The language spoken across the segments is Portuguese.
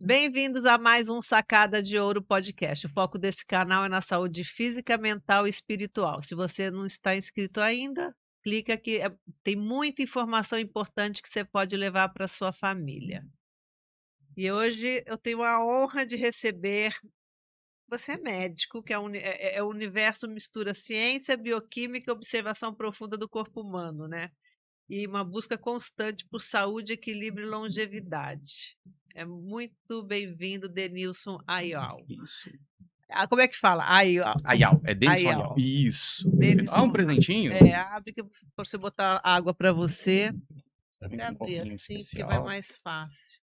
Bem-vindos a mais um Sacada de Ouro podcast. O foco desse canal é na saúde física, mental e espiritual. Se você não está inscrito ainda, clica aqui. Tem muita informação importante que você pode levar para sua família. E hoje eu tenho a honra de receber. Você é médico, que o universo mistura ciência, bioquímica e observação profunda do corpo humano, né? E uma busca constante por saúde, equilíbrio e longevidade. É muito bem-vindo, Denilson Ayal. Isso. Como é que fala? Ayal. Ayal, é Denison Ayal. Ayal. Isso, perfeito. Ah, um Denilson, presentinho? abre que pra você botar água para você. Já vem Vou com um abrir copinho assim, porque vai especial. mais fácil.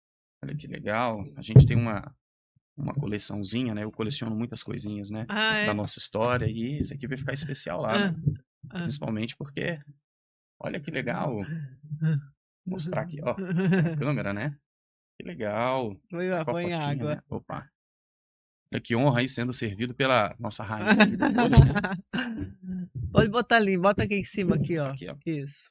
Olha que legal. A gente tem uma coleçãozinha, né? Eu coleciono muitas coisinhas, né? Ah, Da é? nossa história. E esse aqui vai ficar especial lá, Ah, né? ah. Principalmente porque, olha que legal. Vou mostrar aqui, ó. A câmera, né? Que legal. Tá com a Põe fotinha, água. né? Opa. Olha que honra aí sendo servido pela nossa rainha querida Yoli, né? Pode botar ali, bota aqui em cima, aqui, Tá ó. aqui, ó. Isso.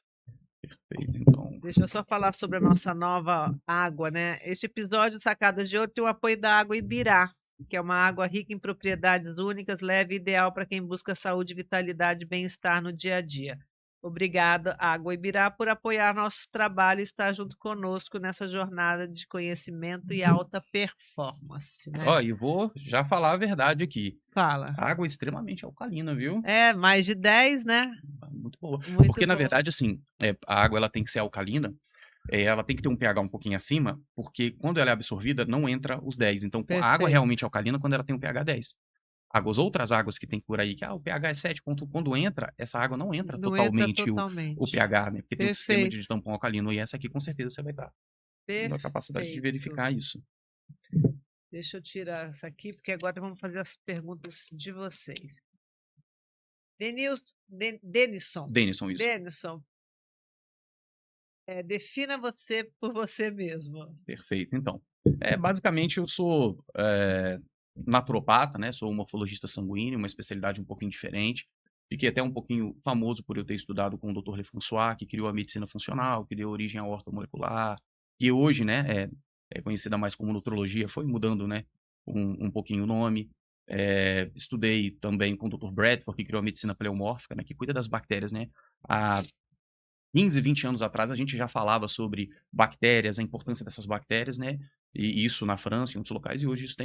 Perfeito, então. Deixa eu só falar sobre a nossa nova água, né? Este episódio Sacadas de Ouro tem o apoio da água Ibirá, que é uma água rica em propriedades únicas, leve e ideal para quem busca saúde, vitalidade e bem-estar no dia a dia. Obrigada, Água Ibirá, por apoiar nosso trabalho e estar junto conosco nessa jornada de conhecimento e alta performance, né? Ó, e vou já falar a verdade aqui. Fala. A água é extremamente alcalina, viu? É, mais de 10, né? Muito boa. Muito Porque, na bom. verdade, assim, a água ela tem que ser alcalina, ela tem que ter um pH um pouquinho acima, porque quando ela é absorvida, não entra os 10. Então, a água é Perfeito. realmente alcalina quando ela tem um pH 10. As outras águas que tem por aí, que o pH é 7, quando entra, essa água não entra Não entra totalmente o totalmente. pH, né? Porque tem um sistema de Perfeito. tampão alcalino, e essa aqui com certeza você vai estar tendo a capacidade de Perfeito. verificar isso. Deixa eu tirar essa aqui, porque agora vamos fazer as perguntas de vocês. Denison, Denison, isso. defina você por você mesmo. Perfeito, então. Basicamente, eu sou naturopata, né? Sou morfologista sanguíneo, uma especialidade um pouquinho diferente. Fiquei até um pouquinho famoso por eu ter estudado com o Dr. Lefrançois, que criou a medicina funcional, que deu origem à ortomolecular, que hoje, né, é conhecida mais como nutrologia, foi mudando, né, um pouquinho o nome. Estudei também com o Dr. Bradford, que criou a medicina pleomórfica, né, que cuida das bactérias, né. Há 15, 20 anos atrás, a gente já falava sobre bactérias, a importância dessas bactérias, né? E isso na França, em outros locais, e hoje isso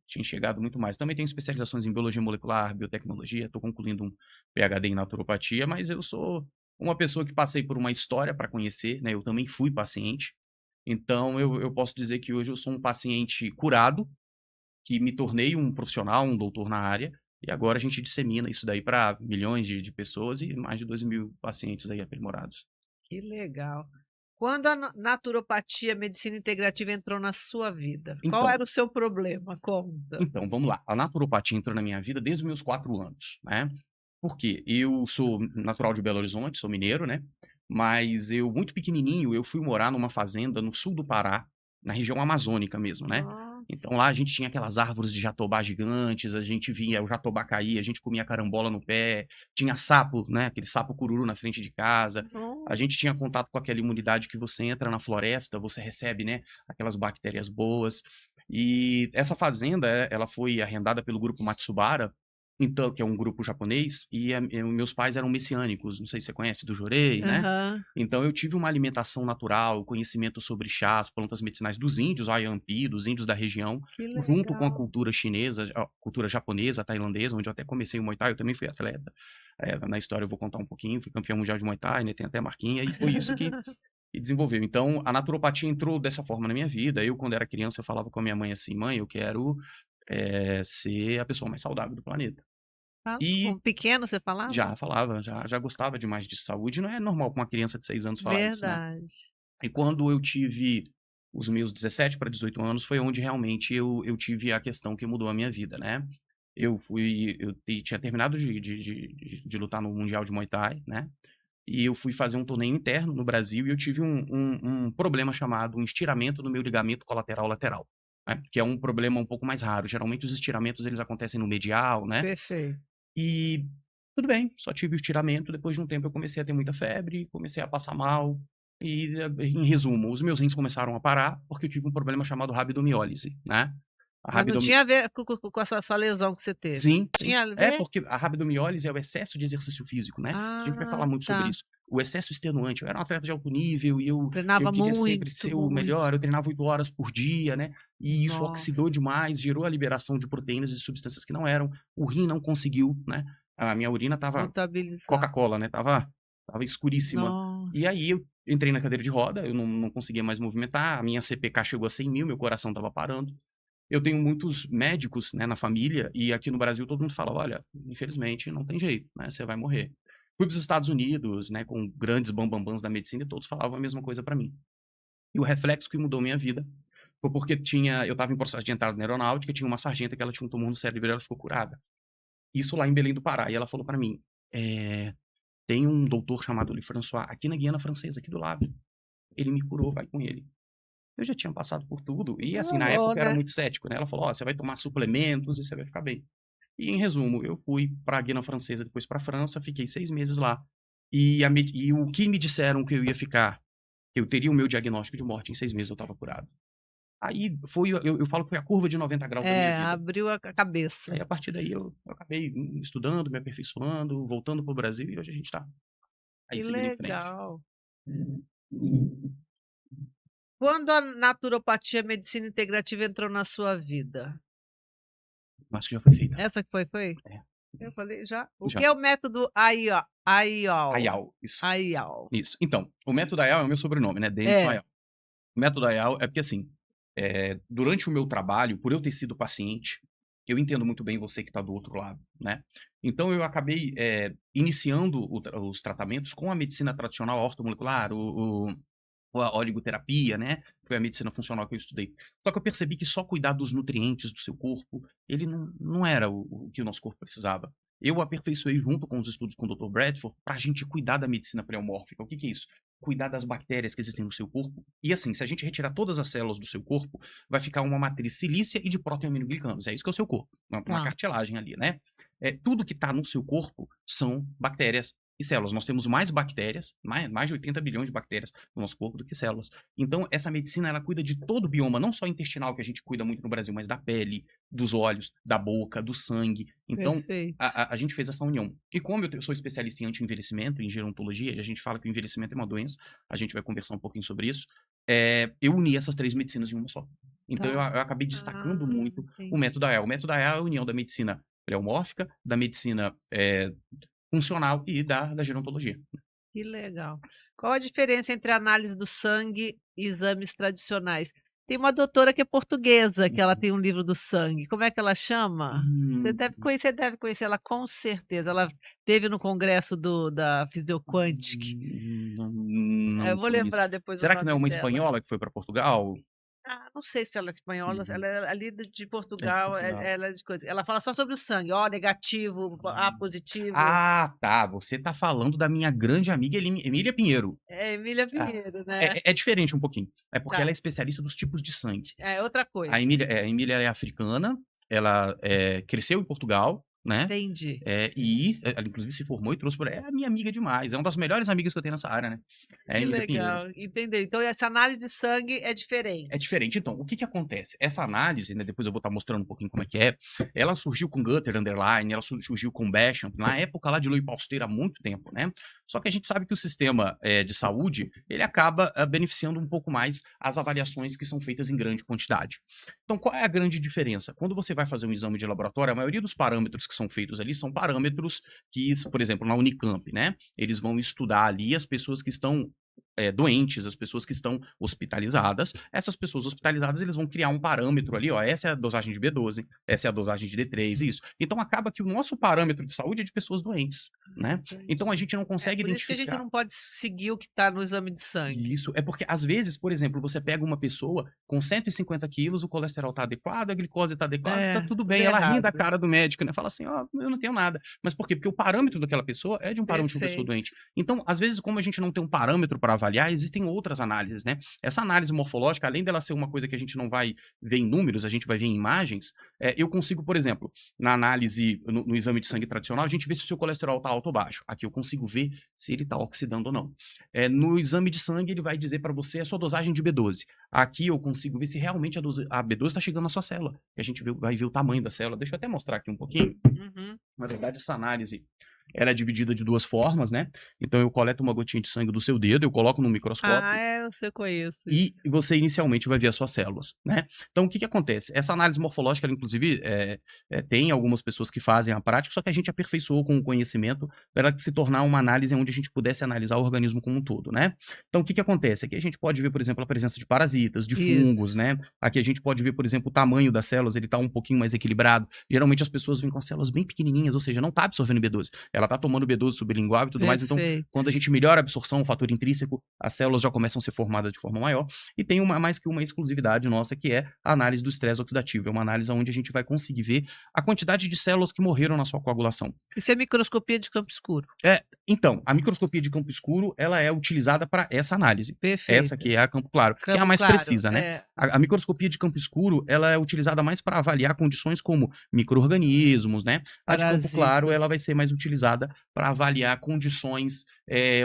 tinha chegado muito mais. Também tenho especializações em biologia molecular, biotecnologia, estou concluindo um PhD em naturopatia, mas eu sou uma pessoa que passei por uma história para conhecer, né? Eu também fui paciente, então eu posso dizer que hoje eu sou um paciente curado, que me tornei um profissional, um doutor na área, e agora a gente dissemina isso daí para milhões de pessoas e mais de 2.000 pacientes aí aprimorados. Que legal. Quando a naturopatia, medicina integrativa entrou na sua vida, qual Então, era o seu problema? Conta. Então, vamos lá. A naturopatia entrou na minha vida desde os meus 4 anos, né. Por quê? Eu sou natural de Belo Horizonte, sou mineiro, né, mas eu, muito pequenininho, eu fui morar numa fazenda no sul do Pará, na região amazônica mesmo, né. Nossa. Então lá a gente tinha aquelas árvores de jatobá gigantes, a gente via o jatobá cair, a gente comia carambola no pé, tinha sapo, né, aquele sapo cururu na frente de casa. A gente tinha Nossa. contato com aquela imunidade que você entra na floresta, você recebe, né, aquelas bactérias boas. E essa fazenda, ela foi arrendada pelo grupo Matsubara, então, que é um grupo japonês, meus pais eram messiânicos, não sei se você conhece do Jorei, né? Aham. Então eu tive uma alimentação natural, conhecimento sobre chás, plantas medicinais dos índios, Ayampi, dos índios da região, Que junto com a legal. cultura chinesa, a cultura japonesa, tailandesa, onde eu até comecei o Muay Thai, eu também fui atleta. Na história eu vou contar um pouquinho, fui campeão mundial de Muay Thai, né? Tem até a marquinha, e foi isso que desenvolveu. Então, a naturopatia entrou dessa forma na minha vida. Eu, quando era criança, eu falava com a minha mãe assim: mãe, eu quero ser a pessoa mais saudável do planeta. Ah, E com pequeno você falava? já falava, já gostava demais de saúde. Não é normal para uma criança de 6 anos falar isso, né? Verdade. E quando eu tive os meus 17 para 18 anos, foi onde realmente eu tive a questão que mudou a minha vida, né? Tinha terminado de lutar no Mundial de Muay Thai, né? E eu fui fazer um torneio interno no Brasil e eu tive um problema chamado um estiramento no meu ligamento colateral lateral, né, que é um problema um pouco mais raro. Geralmente os estiramentos eles acontecem no medial, né, Perfeito. e tudo bem, só tive o estiramento, depois de um tempo eu comecei a ter muita febre, comecei a passar mal, E, em resumo, os meus rins começaram a parar porque eu tive um problema chamado rabdomiólise, né? A Mas não rabdomi tinha a ver com essa sua lesão que você teve? Sim, sim. Tinha a É, ver? porque a rabdomiólise é o excesso de exercício físico, né. A gente vai falar Ah, muito sobre tá. isso. O excesso extenuante. Eu era um atleta de alto nível e eu Treinava queria sempre muito, ser o muito. melhor, eu treinava 8 horas por dia, né, e isso oxidou Nossa, demais, gerou a liberação de proteínas e substâncias que não eram. O rim não conseguiu, né, a minha urina estava contabilizar. Coca-Cola, né, estava escuríssima. E Nossa. aí eu entrei na cadeira de roda, eu não conseguia mais movimentar, a minha CPK chegou a 100.000, meu coração estava parando. Eu tenho muitos médicos, né, na família, e aqui no Brasil todo mundo fala: "Olha, infelizmente não tem jeito, né, você vai morrer". Fui para os Estados Unidos, né, com grandes bambambãs da medicina e todos falavam a mesma coisa para mim. E o reflexo que mudou minha vida foi porque eu estava em processo de entrada na aeronáutica, tinha uma sargenta que ela tinha um tumor no cérebro e ela ficou curada. Isso lá em Belém do Pará, e ela falou para mim: "Tem um doutor chamado Louis François aqui na Guiana Francesa, aqui do lado, ele me curou, vai com ele". Eu já tinha passado por tudo e, assim, Tá na bom, época eu era né. muito cético, né, ela falou: "Ó, você vai tomar suplementos e você vai ficar bem". E, em resumo, eu fui pra Guiana Francesa, depois pra França, fiquei 6 meses lá, e o que me disseram que eu ia ficar, que eu teria o meu diagnóstico de morte, em 6 meses eu estava curado. Aí foi eu falo que foi a curva de 90 graus da minha É, vida. abriu a Aí, cabeça. a partir daí, eu acabei, estudando, me aperfeiçoando, voltando para o Brasil e hoje a gente tá aí Que seguindo em frente. legal. Quando a naturopatia, medicina integrativa entrou na sua vida? Acho que já foi feita. Essa que foi? É, Eu falei já. O que já. é o método Ayal? Ayal, isso, Ayal. isso. Então, o método Ayal é o meu sobrenome, né, Denison É. Ayal. O método Ayal é porque, assim, durante o meu trabalho, por eu ter sido paciente, eu entendo muito bem você que está do outro lado, né. Então eu acabei, iniciando os tratamentos com a medicina tradicional, a ortomolecular, a oligoterapia, né, que foi a medicina funcional que eu estudei. Só que eu percebi que só cuidar dos nutrientes do seu corpo, ele não era o que o nosso corpo precisava. Eu aperfeiçoei junto com os estudos com o Dr. Bradford para a gente cuidar da medicina pleomórfica. O que que é isso? Cuidar das bactérias que existem no seu corpo. E, assim, se a gente retirar todas as células do seu corpo, vai ficar uma matriz silícia e de proteominoglicanos. É isso que é o seu corpo, uma Tá. cartilagem ali, né. Tudo que está no seu corpo são bactérias e células. Nós temos mais bactérias, mais de 80 bilhões de bactérias no nosso corpo do que células. Então, essa medicina, ela cuida de todo o bioma, não só intestinal, que a gente cuida muito no Brasil, mas da pele, dos olhos, da boca, do sangue. Então, Perfeito. a gente fez essa união. E como eu sou especialista em anti-envelhecimento, em gerontologia, e a gente fala que o envelhecimento é uma doença, a gente vai conversar um pouquinho sobre isso, eu uni essas 3 medicinas em uma só. Então eu Tá. acabei destacando muito o Entendi. método AEL. O método AEL é a união da medicina pleomórfica, da medicina, funcional e da gerontologia. Que legal. Qual a diferença entre a análise do sangue e exames tradicionais? Tem uma doutora que é portuguesa, que ela Uhum. tem um livro do sangue. Como é que ela chama? Hum, Você deve conhecer ela com certeza. Ela teve no congresso da Fisioquantic. não Eu não vou conheço. lembrar depois o Será que não é nome uma dela. espanhola que foi para Portugal? Ah, não sei se ela é espanhola, ela Uhum. é ali de É de Portugal, Portugal. ela é de coisa, ela fala só sobre o sangue, O negativo, A Hum. positivo. Ah, tá, você tá falando da minha grande amiga Emília Pinheiro. É Emília Ah, Pinheiro, né. é diferente um pouquinho, é porque ela Tá, é especialista dos tipos de sangue. é outra A coisa. Emília é africana, ela, cresceu em Portugal, né, Entendi. ela inclusive se formou e trouxe é a minha amiga demais, é uma das melhores amigas que eu tenho nessa área, né, é a Que Emília Pinheiro. legal, entendeu. Então essa análise de sangue é É diferente. diferente. Então, o que que acontece? Essa análise, né, depois eu vou estar mostrando um pouquinho como é que é, ela surgiu com Gutter Underline, ela surgiu com Béchamp, na época lá de Louis Pasteur, há muito tempo, né. Só que a gente sabe que o sistema, de saúde, ele acaba, beneficiando um pouco mais as avaliações que são feitas em grande quantidade. Então, qual é a grande diferença? Quando você vai fazer um exame de laboratório, a maioria dos parâmetros que são feitos ali são parâmetros que, por exemplo, na Unicamp, né, eles vão estudar ali as pessoas que estão doentes, as pessoas que estão hospitalizadas. Essas pessoas hospitalizadas, eles vão criar um parâmetro ali, ó, essa é a dosagem de B12, essa é a dosagem de D3, isso. Então acaba que o nosso parâmetro de saúde é de pessoas doentes, né. Então a Entendi. gente não É consegue por isso que a gente identificar não pode seguir o que está no exame de sangue. isso. É porque, às vezes, por exemplo, você pega uma pessoa com 150 quilos, o colesterol tá adequado, a glicose tá adequada, tá É, tudo tudo bem. Ela ri da errado. cara do médico, né, fala assim: "Ó, eu não tenho nada". Mas por quê? Porque o parâmetro daquela pessoa é de um parâmetro de uma pessoa Perfeito. doente. Então, às vezes, como a gente não tem um parâmetro para avaliar, existem outras análises, né? Essa análise morfológica, além dela ser uma coisa que a gente não vai ver em números, a gente vai ver em imagens, eu consigo, por exemplo, na análise, no exame de sangue tradicional, a gente vê se o seu colesterol está alto ou baixo. Aqui eu consigo ver se ele está oxidando ou não. No exame de sangue, ele vai dizer para você a sua dosagem de B12. Aqui eu consigo ver se realmente a B12 está chegando na sua célula. Que a gente vai ver o tamanho da célula. Deixa eu até mostrar aqui um pouquinho. Uhum. Na verdade, essa análise ela é dividida de duas formas, né? Então eu coleto uma gotinha de sangue do seu dedo, eu coloco no microscópio. Eu sei, eu conheço isso. E você inicialmente vai ver as suas células, né? Então, o que que acontece? Essa análise morfológica, ela, inclusive, tem algumas pessoas que fazem a prática, só que a gente aperfeiçoou com o conhecimento para ela se tornar uma análise onde a gente pudesse analisar o organismo como um todo, né? Então, o que que acontece? Aqui a gente pode ver, por exemplo, a presença de parasitas, de fungos, Isso. né? Aqui a gente pode ver, por exemplo, o tamanho das células, ele tá um pouquinho mais equilibrado. Geralmente as pessoas vêm com as células bem pequenininhas, ou seja, não tá absorvendo B12. Ela tá tomando B12 sublingual e tudo mais, então Perfeito. quando a gente melhora a absorção, o fator intrínseco, as células já começam a ser formadas de forma maior. E tem mais que uma exclusividade nossa, que é a análise do estresse oxidativo. É uma análise onde a gente vai conseguir ver a quantidade de células que morreram na sua coagulação. Isso é microscopia de campo escuro. Então, a microscopia de campo escuro, ela é utilizada para essa análise. Perfeito. Essa que é a campo claro, que é a Campo mais claro, precisa, né? A microscopia de campo escuro, ela é utilizada mais para avaliar condições como micro-organismos, né? A de campo claro, Parasitas. ela vai ser mais utilizada para avaliar condições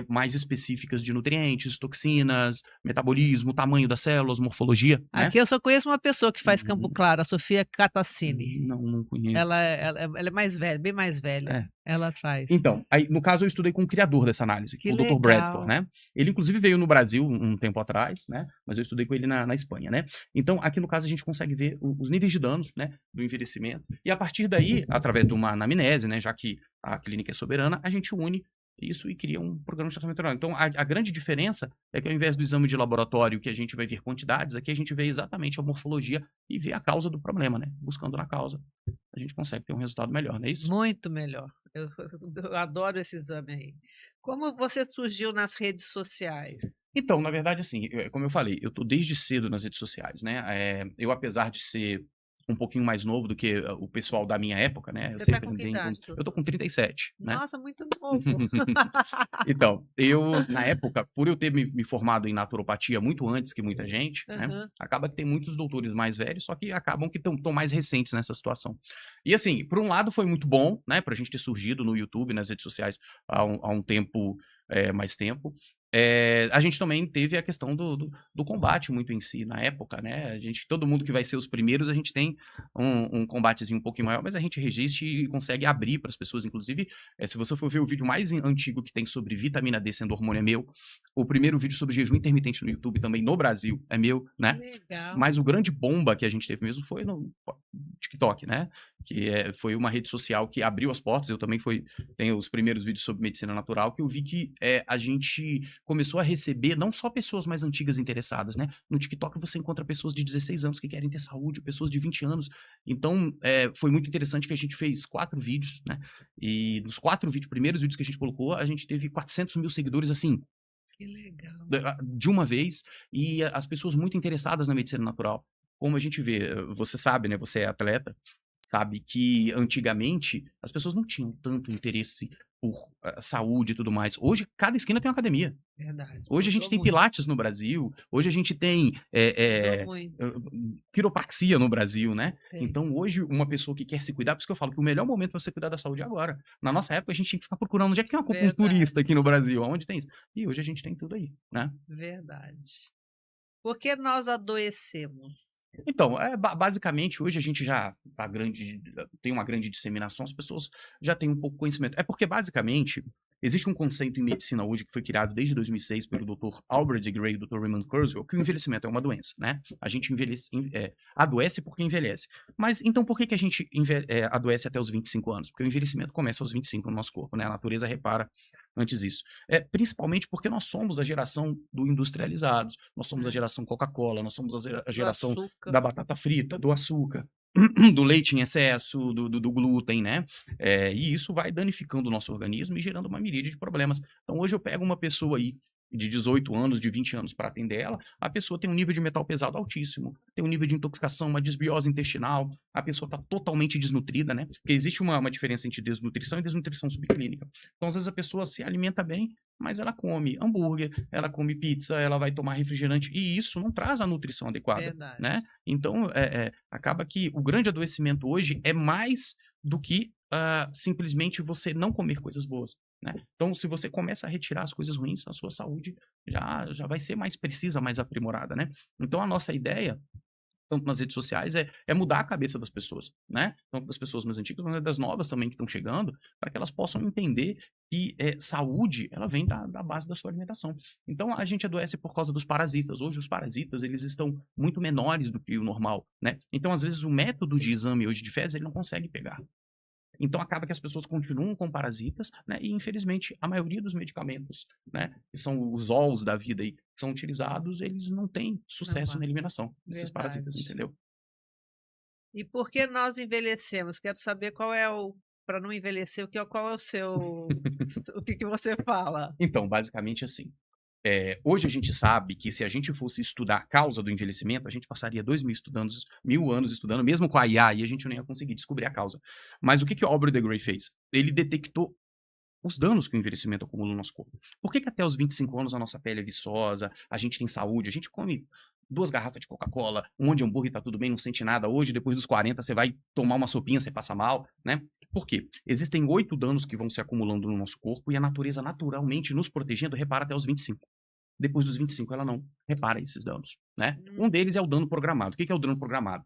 mais específicas de nutrientes, toxinas, metabolismo, tamanho das células, morfologia, né? Aqui eu só conheço uma pessoa que faz campo claro, a Sofia Catassini. Não conheço. Ela é mais velha, bem mais velha. Ela faz. Então, aí, no caso, eu estudei com o criador dessa análise, que Que foi o Dr. legal. Bradford, né? Ele, inclusive, veio no Brasil um tempo atrás, né? Mas eu estudei com ele na Espanha, né? Então, aqui no caso, a gente consegue ver os níveis de danos, né? Do envelhecimento. E a partir daí, através de uma anamnese, né? Já que a clínica é soberana, a gente une isso e cria um programa de tratamento oral. Então, a grande diferença é que ao invés do exame de laboratório que a gente vai ver quantidades, aqui a gente vê exatamente a morfologia e vê a causa do problema, né? Buscando na causa, a gente consegue ter um resultado melhor, não é isso? Muito melhor. Eu adoro esse exame aí. Como você surgiu nas redes sociais? Então, na verdade, assim, como eu falei, eu tô desde cedo nas redes sociais, né? Eu, apesar de ser um pouquinho mais novo do que o pessoal da minha época, né? Eu Você tá sempre com que andei idade, eu tô com 37, né? Nossa, muito novo. Então, eu, na época, por eu ter me formado em naturopatia muito antes que muita gente, né? Acaba que tem muitos doutores mais velhos, só que acabam que estão mais recentes nessa situação. E assim, por um lado foi muito bom, né? Pra gente ter surgido no YouTube, nas redes sociais há um tempo, mais tempo. A gente também teve a questão do combate muito em si, na época, né? Todo mundo que vai ser os primeiros, a gente tem um combatezinho um pouquinho maior, mas a gente resiste e consegue abrir para as pessoas. Inclusive, se você for ver o vídeo mais antigo que tem sobre vitamina D sendo hormônio é meu, o primeiro vídeo sobre jejum intermitente no YouTube também no Brasil é meu, né? Legal. Mas o grande bomba que a gente teve mesmo foi no TikTok, né? Que foi uma rede social que abriu as portas. Eu também tenho os primeiros vídeos sobre medicina natural, que eu vi que a gente começou a receber não só pessoas mais antigas interessadas, né? No TikTok você encontra pessoas de 16 anos que querem ter saúde, pessoas de 20 anos. Então, foi muito interessante que a gente fez 4 vídeos, né? E nos 4 primeiros vídeos que a gente colocou, a gente teve 400 mil seguidores, assim, Que legal. de uma vez, e as pessoas muito interessadas na medicina natural. Como a gente vê, você sabe, né? Você é atleta, sabe que antigamente as pessoas não tinham tanto interesse por saúde e tudo mais. Hoje, cada esquina tem uma academia. Verdade. Hoje a gente Mudou tem muito. pilates no Brasil, hoje a gente tem Mudou muito. quiropraxia no Brasil, né? Tem. Então hoje uma pessoa que quer se cuidar, por isso que eu falo que o melhor momento para você cuidar da saúde é agora. Na nossa época a gente tinha que ficar procurando onde é que tem uma acupunturista aqui no Brasil, aonde tem isso? E hoje a gente tem tudo aí, né? Verdade. Por que nós adoecemos? Então, basicamente, hoje a gente já tá tem uma grande disseminação, as pessoas já têm um pouco de conhecimento. É porque, basicamente, existe um conceito em medicina hoje que foi criado desde 2006 pelo Dr. Albert D. Gray e Dr. Raymond Kurzweil, que o envelhecimento é uma doença, né? A gente adoece porque envelhece. Mas, então, por que a gente adoece até os 25 anos? Porque o envelhecimento começa aos 25 no nosso corpo, né? A natureza repara antes disso. Principalmente porque nós somos a geração do industrializados, nós somos a geração Coca-Cola, nós somos a geração da batata frita, do açúcar, do leite em excesso, do glúten, né? E isso vai danificando o nosso organismo e gerando uma miríade de problemas. Então, hoje eu pego uma pessoa aí de 18 anos, de 20 anos para atender ela, a pessoa tem um nível de metal pesado altíssimo, tem um nível de intoxicação, uma desbiose intestinal, a pessoa está totalmente desnutrida, né? Porque existe uma diferença entre desnutrição e desnutrição subclínica. Então, às vezes a pessoa se alimenta bem, mas ela come hambúrguer, ela come pizza, ela vai tomar refrigerante, e isso não traz a nutrição adequada, Verdade. né? Então, acaba que o grande adoecimento hoje é mais do que simplesmente você não comer coisas boas, né? Então, se você começa a retirar as coisas ruins, a sua saúde já vai ser mais precisa, mais aprimorada, né? Então, a nossa ideia tanto nas redes sociais, é mudar a cabeça das pessoas, né? Tanto das pessoas mais antigas, mas das novas também que estão chegando, para que elas possam entender que saúde, ela vem da base da sua alimentação. Então, a gente adoece por causa dos parasitas. Hoje, os parasitas, eles estão muito menores do que o normal, né? Então, às vezes, o método de exame hoje de fezes, ele não consegue pegar. Então acaba que as pessoas continuam com parasitas, né? E infelizmente a maioria dos medicamentos, né, que são os OLs da vida aí, que são utilizados, eles não têm Não sucesso vai. na eliminação desses parasitas, Verdade. entendeu? E por que nós envelhecemos? Quero saber qual é o para não envelhecer, qual é o seu o que você fala? Então, basicamente assim, hoje a gente sabe que se a gente fosse estudar a causa do envelhecimento, a gente passaria 2000 anos estudando, mesmo com a IA, e a gente não ia conseguir descobrir a causa. Mas o que que o Aubrey de Grey fez? Ele detectou os danos que o envelhecimento acumula no nosso corpo. Por que que até os 25 anos a nossa pele é viçosa, a gente tem saúde, a gente come 2 garrafas de Coca-Cola, um monte de hambúrguer, tá tudo bem, não sente nada. Hoje, depois dos 40, você vai tomar uma sopinha, você passa mal, né? Por quê? Existem 8 danos que vão se acumulando no nosso corpo e a natureza naturalmente nos protegendo repara até os 25. Depois dos 25 ela não repara esses danos, né? Um deles é o dano programado. O que que é o dano programado?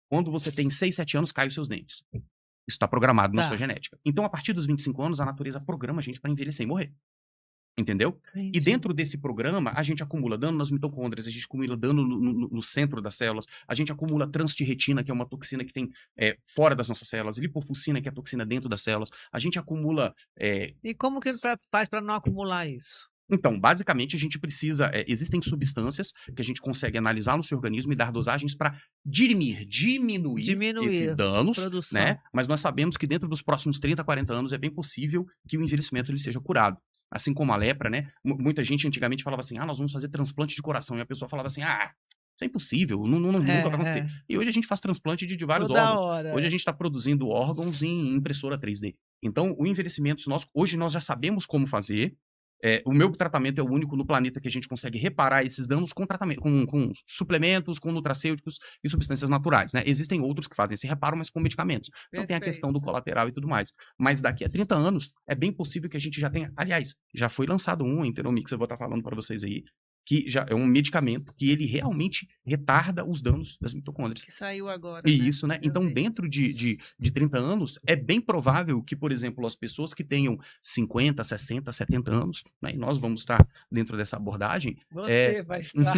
Quando você tem 6, 7 anos, caem os seus dentes. Isso está programado na sua Tá, genética. Então, a partir dos 25 anos, a natureza programa a gente para envelhecer e morrer. Entendeu? E entendi. dentro desse programa, a gente acumula dano nas mitocôndrias, a gente acumula dano no centro das células, a gente acumula transtirretina, que é uma toxina que tem fora das nossas células, lipofuscina, que é a toxina dentro das células, a gente acumula. E como que faz para não acumular isso? Então, basicamente, a gente precisa. Existem substâncias que a gente consegue analisar no seu organismo e dar dosagens para diminuir esses Diminuir a danos, né? produção. Mas nós sabemos que dentro dos próximos 30, 40 anos é bem possível que o envelhecimento ele seja curado. Assim como a lepra, né? Muita gente antigamente falava assim: nós vamos fazer transplante de coração. E a pessoa falava assim: isso é impossível, nunca vai É, acontecer. é, E hoje a gente faz transplante de vários toda órgãos. Hoje a hora. gente está produzindo órgãos em impressora 3D. Então, o envelhecimento nosso, hoje nós já sabemos como fazer. O meu tratamento é o único no planeta que a gente consegue reparar esses danos com tratamento, com suplementos, com nutracêuticos e substâncias naturais, né? Existem outros que fazem esse reparo, mas com medicamentos. Então tem a questão do Perfeito. colateral e tudo mais. Mas daqui a 30 anos, é bem possível que a gente já tenha. Aliás, já foi lançado um Enteromix, eu vou estar falando para vocês aí, que já é um medicamento que ele realmente retarda os danos das mitocôndrias. Que saiu agora, E né? isso, né? Eu Então, vi. dentro de 30 anos, é bem provável que, por exemplo, as pessoas que tenham 50, 60, 70 anos, né? E nós vamos estar dentro dessa abordagem. Você vai estar.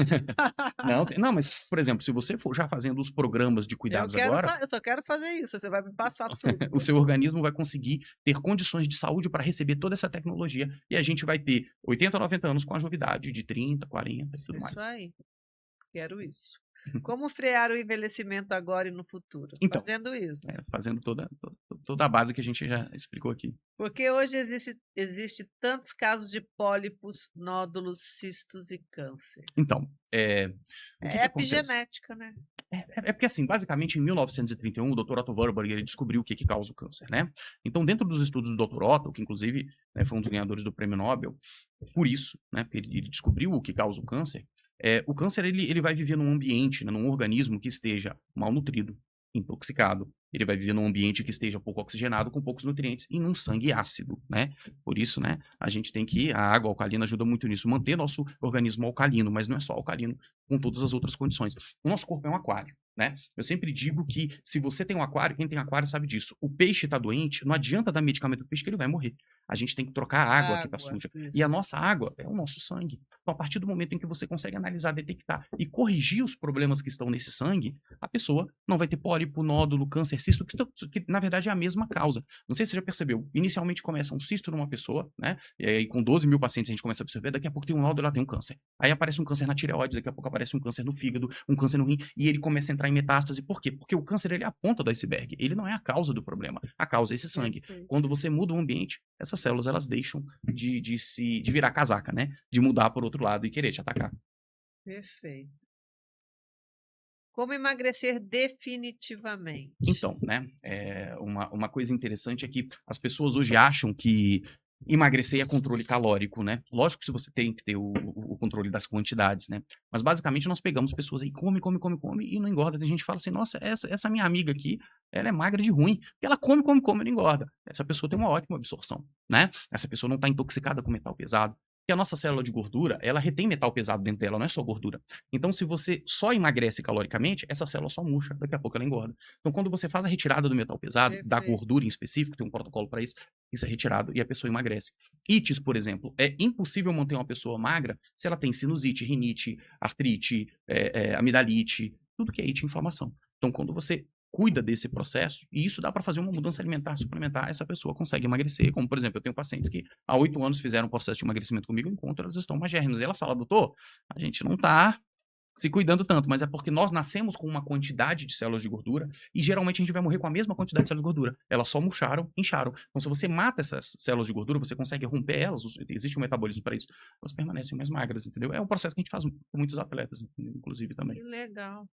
Não, mas, por exemplo, se você for já fazendo os programas de cuidados agora, Eu só quero fazer isso, você vai me passar tudo o seu depois. organismo vai conseguir ter condições de saúde para receber toda essa tecnologia e a gente vai ter 80, 90 anos com a jovidade de 30, 40 e tudo Isso mais. aí, quero isso. Como frear o envelhecimento agora e no futuro? Então, Fazendo isso. fazendo toda a base que a gente já explicou aqui. Porque hoje existe tantos casos de pólipos, nódulos, cistos e câncer. Então, o que É que acontece? epigenética, né? Porque, assim, basicamente, em 1931, o Dr. Otto Warburg, ele descobriu o que que causa o câncer, né? Então, dentro dos estudos do Dr. Otto, que inclusive, né, foi um dos ganhadores do prêmio Nobel, por isso, né, porque ele descobriu o que causa o câncer, ele vai viver num ambiente, né, num organismo que esteja malnutrido, intoxicado. Ele vai viver num ambiente que esteja pouco oxigenado, com poucos nutrientes e num sangue ácido, né? Por isso, né, a gente tem que, a água alcalina ajuda muito nisso, manter nosso organismo alcalino, mas não é só alcalino, com todas as outras condições. O nosso corpo é um aquário, né? Eu sempre digo que se você tem um aquário, quem tem aquário sabe disso. O peixe está doente, não adianta dar medicamento pro peixe que ele vai morrer. A gente tem que trocar a água que está Água, suja. E a isso. nossa água é o nosso sangue. Então, a partir do momento em que você consegue analisar, detectar e corrigir os problemas que estão nesse sangue, a pessoa não vai ter pólipo, nódulo, câncer, cisto, que na verdade é a mesma causa. Não sei se você já percebeu. Inicialmente começa um cisto numa pessoa, né? E aí com 12 mil pacientes a gente começa a perceber, daqui a pouco tem um nódulo, ela tem um câncer. Aí aparece um câncer na tireoide, daqui a pouco aparece um câncer no fígado, um câncer no rim, e ele começa a entrar em metástase. Por quê? Porque o câncer ele é a ponta do iceberg. Ele não é a causa do problema. A causa é esse sangue. Perfeito. Quando você muda o ambiente, essas células elas deixam de virar casaca, né? De mudar por outro lado e querer te atacar. Perfeito. Como emagrecer definitivamente? Então, né? Uma coisa interessante é que as pessoas hoje acham que Emagrecer é controle calórico, né? Lógico que se você tem que ter o controle das quantidades, né? Mas basicamente nós pegamos pessoas aí, come, come, come, come, e não engorda. Tem gente que fala assim, nossa, essa minha amiga aqui, ela é magra de ruim, porque ela come, come, come e não engorda. Essa pessoa tem uma ótima absorção, né? Essa pessoa não está intoxicada com metal pesado. Porque a nossa célula de gordura, ela retém metal pesado dentro dela, não é só gordura. Então, se você só emagrece caloricamente, essa célula só murcha, daqui a pouco ela engorda. Então, quando você faz a retirada do metal pesado, da Perfeito. gordura em específico, tem um protocolo para isso é retirado e a pessoa emagrece. Ites, por exemplo, é impossível manter uma pessoa magra se ela tem sinusite, rinite, artrite, amidalite, tudo que é it, inflamação. Então, quando você cuida desse processo, e isso dá para fazer uma mudança alimentar, suplementar, essa pessoa consegue emagrecer. Como, por exemplo, eu tenho pacientes que há 8 anos fizeram um processo de emagrecimento comigo, eu encontro, elas estão magérrimas. E ela fala, doutor, a gente não está se cuidando tanto, mas é porque nós nascemos com uma quantidade de células de gordura e geralmente a gente vai morrer com a mesma quantidade de células de gordura. Elas só murcharam, incharam. Então, se você mata essas células de gordura, você consegue romper elas, existe um metabolismo para isso, elas permanecem mais magras, entendeu? É um processo que a gente faz com muitos atletas, inclusive também. Que legal.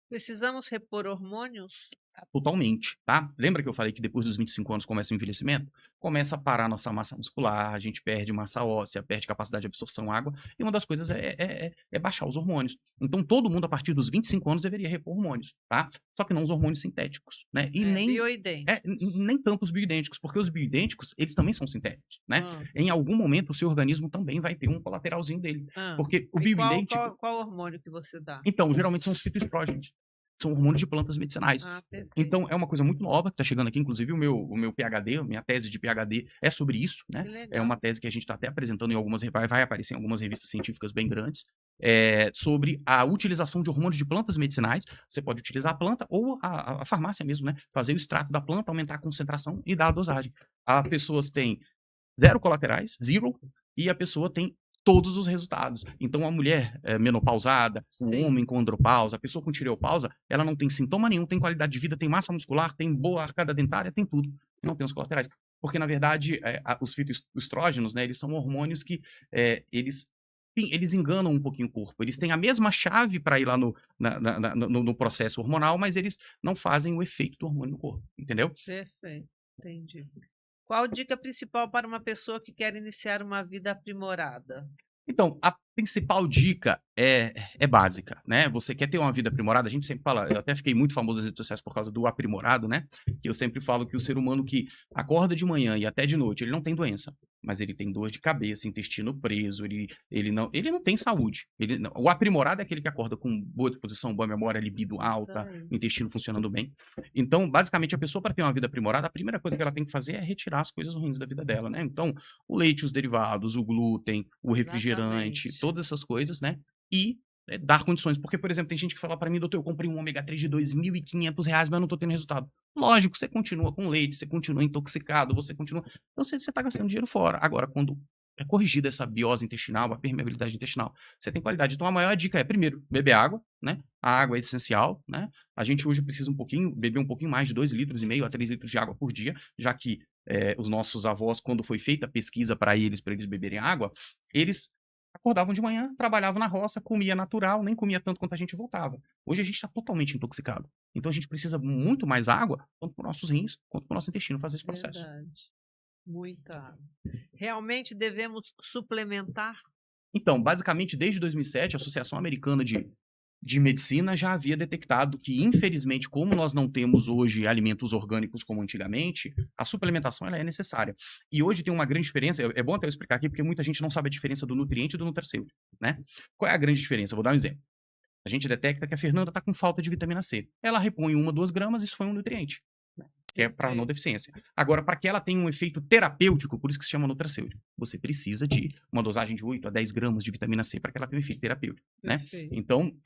Precisamos repor hormônios? Totalmente, tá? Lembra que eu falei que depois dos 25 anos começa o envelhecimento? Começa a parar a nossa massa muscular, a gente perde massa óssea, perde capacidade de absorção água, e uma das coisas é baixar os hormônios. Então, todo mundo, a partir dos 25 anos, deveria repor hormônios, tá? Só que não os hormônios sintéticos, né? E nem tanto os bioidênticos, porque os bioidênticos, eles também são sintéticos, né? Em algum momento, o seu organismo também vai ter um colateralzinho dele. Porque o bioidêntico... Qual hormônio que você dá? Então, geralmente são os fitoestrógenos. São hormônios de plantas medicinais. Perfeito. Então, é uma coisa muito nova que está chegando aqui. Inclusive, o meu PhD, minha tese de PhD é sobre isso, né? É uma tese que a gente está até apresentando em algumas... Vai aparecer em algumas revistas científicas bem grandes. Sobre a utilização de hormônios de plantas medicinais. Você pode utilizar a planta ou a farmácia mesmo, né? Fazer o extrato da planta, aumentar a concentração e dar a dosagem. As pessoas têm 0 colaterais, zero, e a pessoa tem todos os resultados. Então, a mulher menopausada, o homem com andropausa, a pessoa com tireopausa, ela não tem sintoma nenhum, tem qualidade de vida, tem massa muscular, tem boa arcada dentária, tem tudo. E não tem os colaterais. Porque, na verdade, os fitoestrógenos, né, eles são hormônios que eles enganam um pouquinho o corpo. Eles têm a mesma chave para ir lá no processo hormonal, mas eles não fazem o efeito do hormônio no corpo, entendeu? Perfeito, entendi. Qual a dica principal para uma pessoa que quer iniciar uma vida aprimorada? Então, a principal dica é básica, né? Você quer ter uma vida aprimorada, a gente sempre fala, eu até fiquei muito famoso nas redes sociais por causa do aprimorado, né? Que eu sempre falo que o ser humano que acorda de manhã e até de noite, ele não tem doença, mas ele tem dor de cabeça, intestino preso, ele não tem saúde. O aprimorado é aquele que acorda com boa disposição, boa memória, libido alta, o intestino funcionando bem. Então, basicamente, a pessoa para ter uma vida aprimorada, a primeira coisa que ela tem que fazer é retirar as coisas ruins da vida dela, né? Então, o leite, os derivados, o glúten, o refrigerante, todas essas coisas, né? E dar condições. Porque, por exemplo, tem gente que fala para mim, doutor, eu comprei um ômega 3 de R$2.500, mas eu não tô tendo resultado. Lógico, você continua com leite, você continua intoxicado, você continua... Então, você tá gastando dinheiro fora. Agora, quando é corrigida essa biose intestinal, a permeabilidade intestinal, você tem qualidade. Então, a maior dica é, primeiro, beber água, né? A água é essencial, né? A gente hoje precisa beber um pouquinho mais de 2,5 litros a 3 litros de água por dia, já que os nossos avós, quando foi feita a pesquisa para eles beberem água, eles acordavam de manhã, trabalhavam na roça, comia natural, nem comia tanto quanto a gente voltava. Hoje a gente está totalmente intoxicado. Então a gente precisa muito mais água, tanto para os nossos rins, quanto para o nosso intestino fazer esse processo. Verdade. Muita água. Realmente devemos suplementar? Então, basicamente, desde 2007, a Associação Americana de Medicina já havia detectado que, infelizmente, como nós não temos hoje alimentos orgânicos como antigamente, a suplementação ela é necessária. E hoje tem uma grande diferença, é bom até eu explicar aqui, porque muita gente não sabe a diferença do nutriente e do nutracêutico, né? Qual é a grande diferença? Vou dar um exemplo. A gente detecta que a Fernanda está com falta de vitamina C. Ela repõe 1, 2 gramas, isso foi um nutriente, que é para não deficiência. Agora, para que ela tenha um efeito terapêutico, por isso que se chama nutracêutico, você precisa de uma dosagem de 8 a 10 gramas de vitamina C para que ela tenha um efeito terapêutico, né? Então,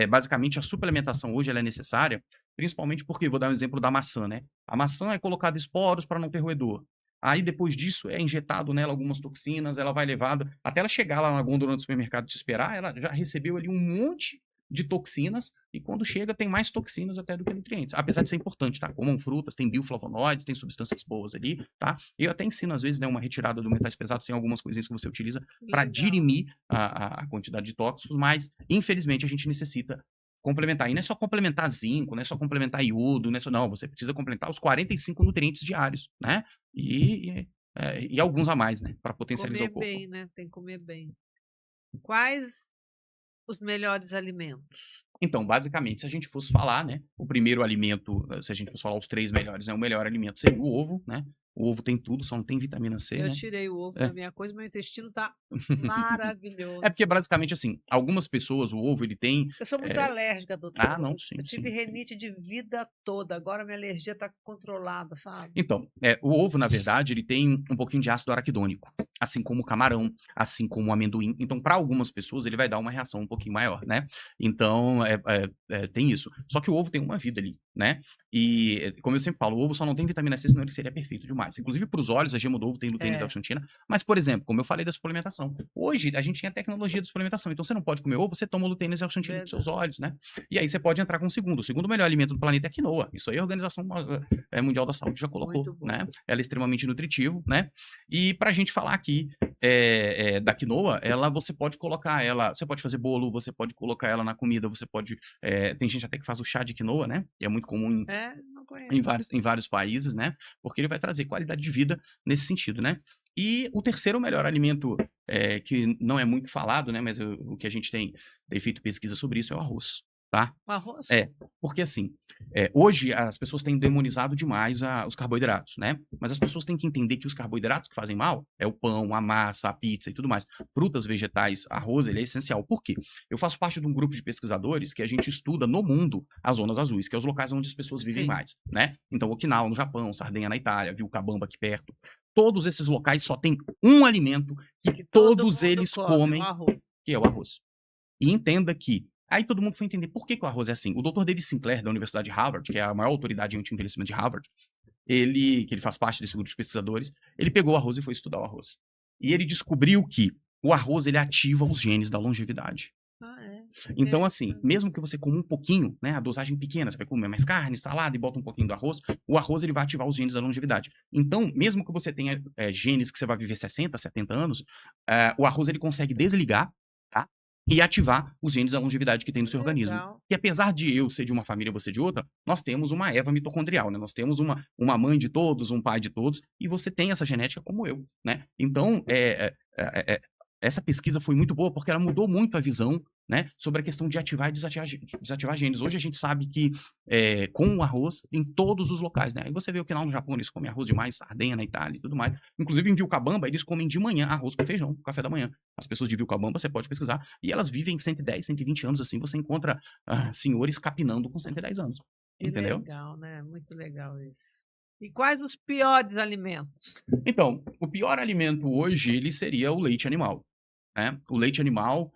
basicamente, a suplementação hoje ela é necessária, principalmente porque, vou dar um exemplo da maçã, né? A maçã é colocada esporos para não ter roedor. Aí, depois disso, é injetado nela algumas toxinas, ela vai levada, até ela chegar lá na gôndola do supermercado te esperar, ela já recebeu ali um monte de toxinas, e quando chega tem mais toxinas até do que nutrientes, apesar de ser importante, tá? Comam frutas, tem bioflavonoides, tem substâncias boas ali, tá? Eu até ensino, às vezes, né, uma retirada do metais pesados, tem algumas coisinhas que você utiliza para dirimir a quantidade de tóxicos, mas, infelizmente, a gente necessita complementar. E não é só complementar zinco, não é só complementar iodo, não, você precisa complementar os 45 nutrientes diários, né? E e alguns a mais, né, para potencializar Comer o corpo. bem, né, tem que comer bem. Quais os melhores alimentos? Então, basicamente, se a gente fosse falar, né, o primeiro alimento, se a gente fosse falar os 3 melhores, né, o melhor alimento seria o ovo, né. O ovo tem tudo, só não tem vitamina C, Eu né. tirei o ovo É. da minha coisa, meu intestino tá É porque maravilhoso. basicamente, assim, algumas pessoas, o ovo ele tem, Eu sou muito eh alérgica, doutor. não, sim, Eu tive sim, sim. renite de vida toda, agora minha alergia tá controlada, sabe. Então, o ovo, na verdade, ele tem um pouquinho de ácido araquidônico, assim como o camarão, assim como o amendoim. Então, para algumas pessoas, ele vai dar uma reação um pouquinho maior, né. Então, tem isso. Só que o ovo tem uma vida ali, né. E, como eu sempre falo, o ovo só não tem vitamina C, senão ele seria perfeito demais. Inclusive para os olhos, a gema do ovo tem luteína e É, zeaxantina. Mas, por exemplo, como eu falei da suplementação, hoje a gente tem a tecnologia da suplementação. Então, você não pode comer ovo, você toma luteína e zeaxantina para os seus verdade. olhos, né. E aí você pode entrar com o segundo. O segundo melhor alimento do planeta é a quinoa. Isso aí a Organização Mundial da Saúde já colocou, Muito bom. né? Ela é extremamente nutritivo, né? E pra gente falar aqui da quinoa, você pode colocar ela, você pode fazer bolo, você pode colocar ela na comida, você pode, tem gente até que faz o chá de quinoa, né? E é muito comum É, não em conheço. vários países, né? Porque ele vai trazer qualidade de vida nesse sentido, né? E o terceiro melhor alimento, que não é muito falado, né? Mas o que a gente tem feito pesquisa sobre isso é o arroz, tá? O arroz? É, porque assim, hoje as pessoas têm demonizado demais os carboidratos, né? Mas as pessoas têm que entender que os carboidratos que fazem mal é o pão, a massa, a pizza e tudo mais. Frutas, vegetais, arroz, ele é essencial. Por quê? Eu faço parte de um grupo de pesquisadores que a gente estuda no mundo as zonas azuis, que é os locais onde as pessoas vivem Sim. mais, né? Então, Okinawa no Japão, Sardenha na Itália, Vilcabamba aqui perto. Todos esses locais só tem um alimento que Que todo todos mundo eles come, o comem, arroz. que é o arroz. E entenda que aí todo mundo foi entender por que que o arroz é assim. O Dr. David Sinclair, da Universidade de Harvard, que é a maior autoridade em anti-envelhecimento de Harvard, que ele faz parte desse grupo de pesquisadores, ele pegou o arroz e foi estudar o arroz. E ele descobriu que o arroz ele ativa os genes da longevidade. Ah, é? Então, assim, Interessante. mesmo que você coma um pouquinho, né, a dosagem pequena, você vai comer mais carne, salada e bota um pouquinho do arroz, o arroz ele vai ativar os genes da longevidade. Então, mesmo que você tenha genes que você vai viver 60, 70 anos, o arroz ele consegue desligar, tá? E ativar os genes da longevidade que tem no Que seu organismo. legal. E apesar de eu ser de uma família e você de outra, nós temos uma Eva mitocondrial, né? Nós temos uma mãe de todos, um pai de todos, e você tem essa genética como eu, né? Então, essa pesquisa foi muito boa porque ela mudou muito a visão, né, sobre a questão de ativar e desativar genes. Hoje a gente sabe que com o arroz em todos os locais, né? Aí você vê que lá no Japão eles comem arroz demais, Sardenha na Itália e tudo mais. Inclusive em Vilcabamba eles comem de manhã arroz com feijão, café da manhã. As pessoas de Vilcabamba você pode pesquisar e elas vivem 110, 120 anos assim, você encontra senhores capinando com 110 anos. Que Entendeu? legal, né, muito legal isso. E quais os piores alimentos? Então, o pior alimento hoje ele seria o leite animal. Né? O leite animal,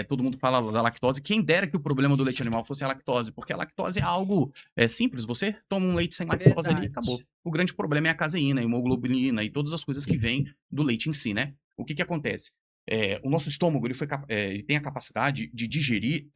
todo mundo fala da lactose. Quem dera que o problema do leite animal fosse a lactose, porque a lactose é algo simples. Você toma um leite sem lactose ali e acabou. Verdade. O grande problema é a caseína, a hemoglobina e todas as coisas que vêm do leite em si, né? O que que acontece? O nosso estômago ele tem a capacidade de digerir,